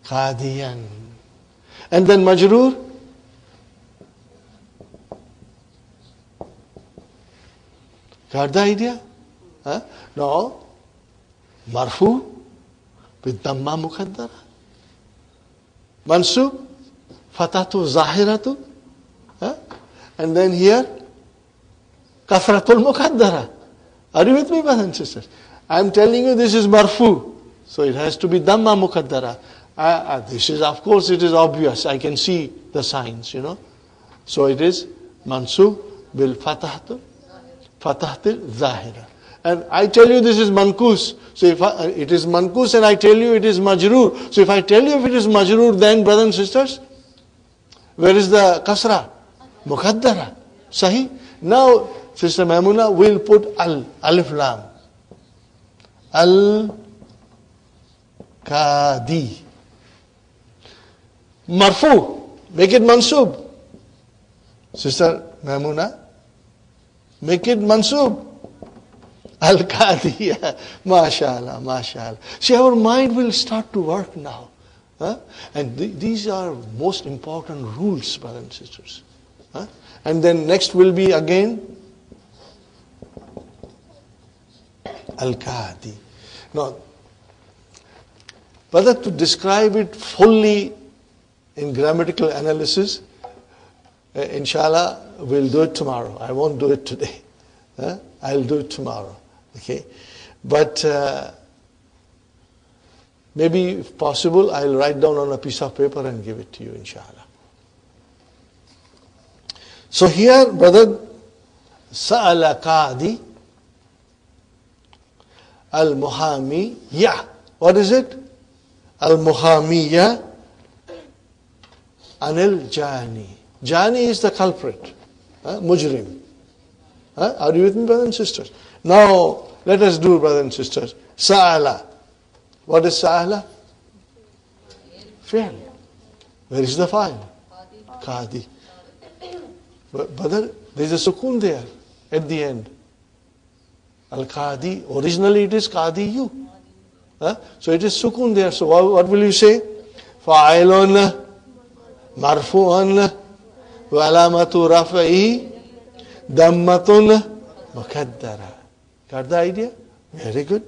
Qadiyan. And then majrur? Got the idea? No. Marfu with damma muqaddara. Mansub, fatatu zahiratu. And then here, kasratul muqaddara. Are you with me, brothers and sisters? I am telling you this is marfu. So it has to be damma muqaddara. This is, of course, it is obvious. I can see the signs, So it is mansub bil fatahtil zahira. And I tell you this is mankus. So if it is mankus and I tell you it is majroor. So if I tell you if it is majroor, then brothers and sisters, where is the kasra? Muqaddara. Sahi? Now, Sister Maimuna will put alif lam. Al-Qadi. Marfu. Make it mansub. Sister Maimuna, make it mansub. Al-Qadi. MashaAllah, MashaAllah. See, our mind will start to work now. Huh? And these are most important rules, brothers and sisters. Huh? And then next will be again Al-Qadi. Now, whether to describe it fully in grammatical analysis, inshallah, we'll do it tomorrow. I won't do it today. I'll do it tomorrow. Okay? But maybe if possible, I'll write down on a piece of paper and give it to you, inshallah. So here, brother, Sa'ala Qadi Al-Muhamiyya. What is it? Al-Muhamiyya Anil Jani. Jani is the culprit. Mujrim. Are you with me, brothers and sisters? Now, let us do, brothers and sisters. Sa'ala. What is Sa'ala? Fi'l. Where is the fa'il? Qadi. But brother, there is a sukun there at the end. Al-Qadi. Originally it is Qadiyu. So it is sukun there. So what will you say? Fa'ilun marfu'un wa alamatu raf'i dammatun muqaddara. Got the idea? Very good.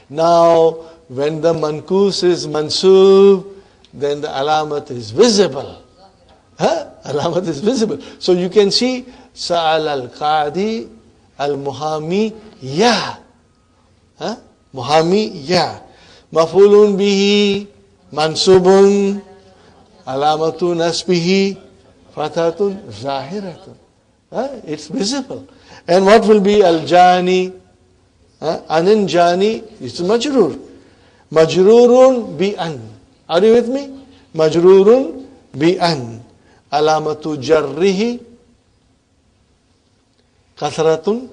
Now, when the mankus is mansub, then the alamat is visible. Alamat is visible. So you can see Sa'al al-Qadi al-Muhamiyya. Muhamiyya. Mafulun bihi mansubun alamatu nasbihi fathatun zahiratun. It's visible. And what will be al-Jani? Anin Jani is majroor. Majroorun bi an. Are you with me? Majroorun bi an. Alamatu jarrihi kasratun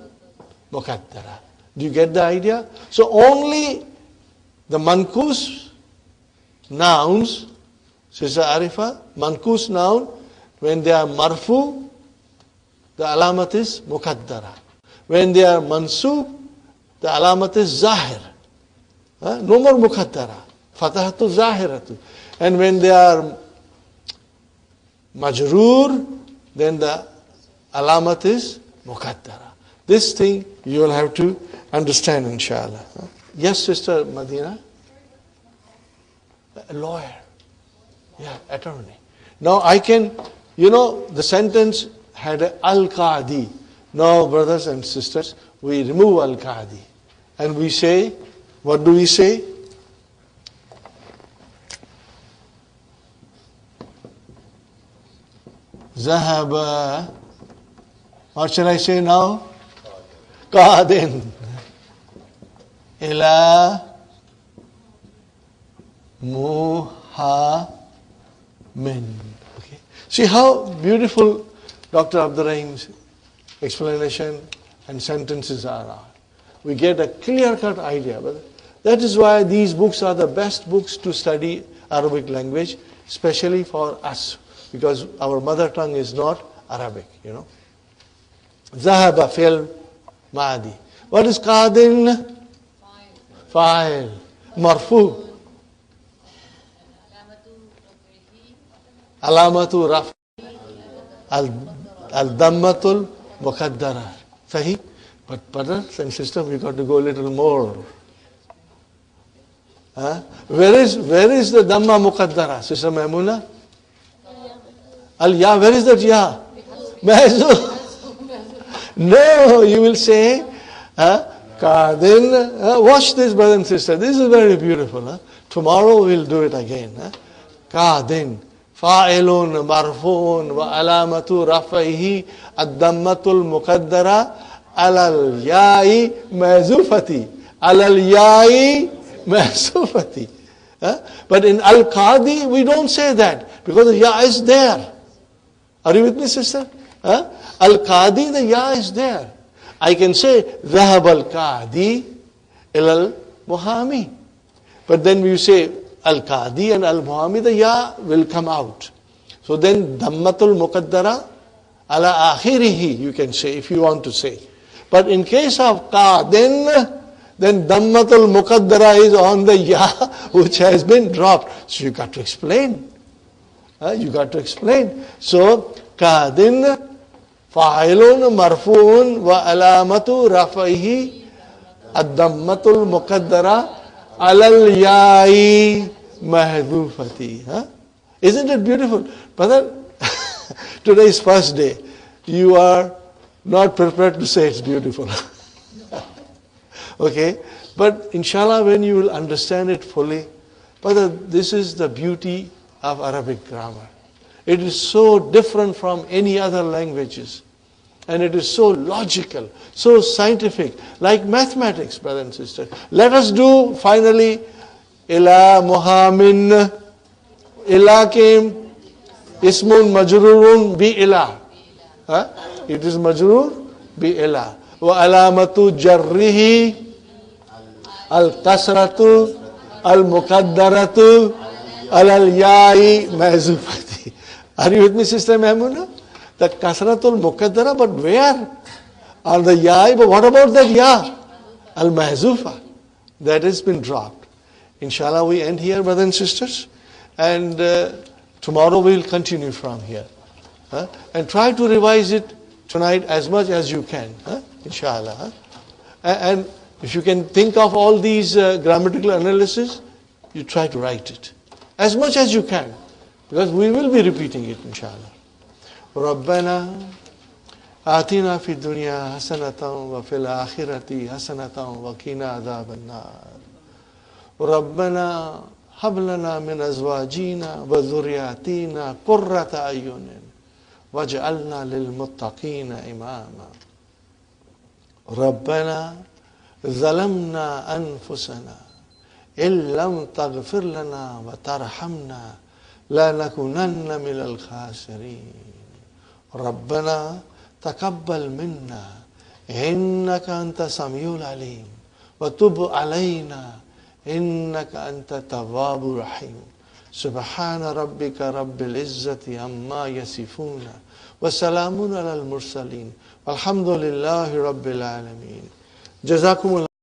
muqaddara. Do you get the idea? So only the mankus nouns, Sister Arifa, mankus noun, when they are marfu, the alamat is muqaddara. When they are mansub, the alamat is zahir. No more muqaddara. Fatahatu zahiratu. And when they are majroor, then the alamat is muqaddara. This thing you will have to understand, inshallah. Yes, Sister Madina? A lawyer. Yeah, attorney. Now I can, the sentence had al-Qadi. Now, brothers and sisters, we remove al-Qadi. And we say, what do we say? Zahaba. What shall I say now? Qadin. Ila muhamin. Okay. See how beautiful Dr. Abdurrahim's explanation and sentences are. We get a clear-cut idea. But that is why these books are the best books to study Arabic language, especially for us, because our mother tongue is not Arabic, Zahaba fi'l ma'adi. What is qadin? Fa'il. Marfu. Alamatu raf. Al-dammatul muqaddara. Sahi? But brothers and sisters, we got to go a little more. Where is the damma muqaddara? Sister Maimuna? Al-ya, where is that ya? Mahzuf. No, you will say, Qadin. Watch this, brother and sister. This is very beautiful. Tomorrow we'll do it again. Qadin. fa'ilun marfu'un wa alamatu raf'ihi ad-dammatul muqaddara alal ya'i mahzufati. Alal ya'i mahzufati. But in al-qadi, we don't say that because the ya is there. Are you with me, sister? Al-qadi, the ya is there. I can say, ذهب al-qadi ilal muhami. But then we say al-qadi and al-muhami, the ya will come out. So then, dammatul muqaddara ala akhirihi, you can say, if you want to say. But in case of qadin, then dammatul muqaddara is on the ya, which has been dropped. So you got to explain. You got to explain. So, qadin fa'ilun marfu'un wa alamatu raf'ihi ad-dammatul muqaddara alal ya'i mahdhufati. Isn't it beautiful? Brother, today is first day. You are not prepared to say it's beautiful. Okay? But inshallah, when you will understand it fully, brother, this is the beauty of Arabic grammar. It is so different from any other languages. And it is so logical, so scientific, like mathematics, brother and sister. Let us do finally, ila muhamin, ila came, ismun majrurun bi ila. It is majrur bi ila. Wa alamatu jarrihi, al-kasratu, al-muqaddaratu, al-ya'i mahzufati. Are you with me, Sister Mahmuna? The kasratul muqaddara, but where? Or the ya, but what about that ya? Al-mahzufa. That has been dropped. Inshallah, we end here, brothers and sisters. And tomorrow we will continue from here. And try to revise it tonight as much as you can. Inshallah. And if you can think of all these grammatical analysis, you try to write it. As much as you can. Because we will be repeating it, inshallah. ربنا آتنا في الدنيا حسنة وفي الآخرة حسنة وقنا عذاب النار ربنا هب لنا من أزواجنا وذرياتنا قرة أعين واجعلنا للمتقين إماما ربنا ظلمنا أنفسنا إن لم تغفر لنا وترحمنا لنكونن من الخاسرين ربنا تقبل منا إنك أنت السميع العليم وتب علينا إنك أنت التواب الرحيم سبحان ربك رب العزة عما يصفون وسلام على المرسلين والحمد لله رب العالمين جزاكم الله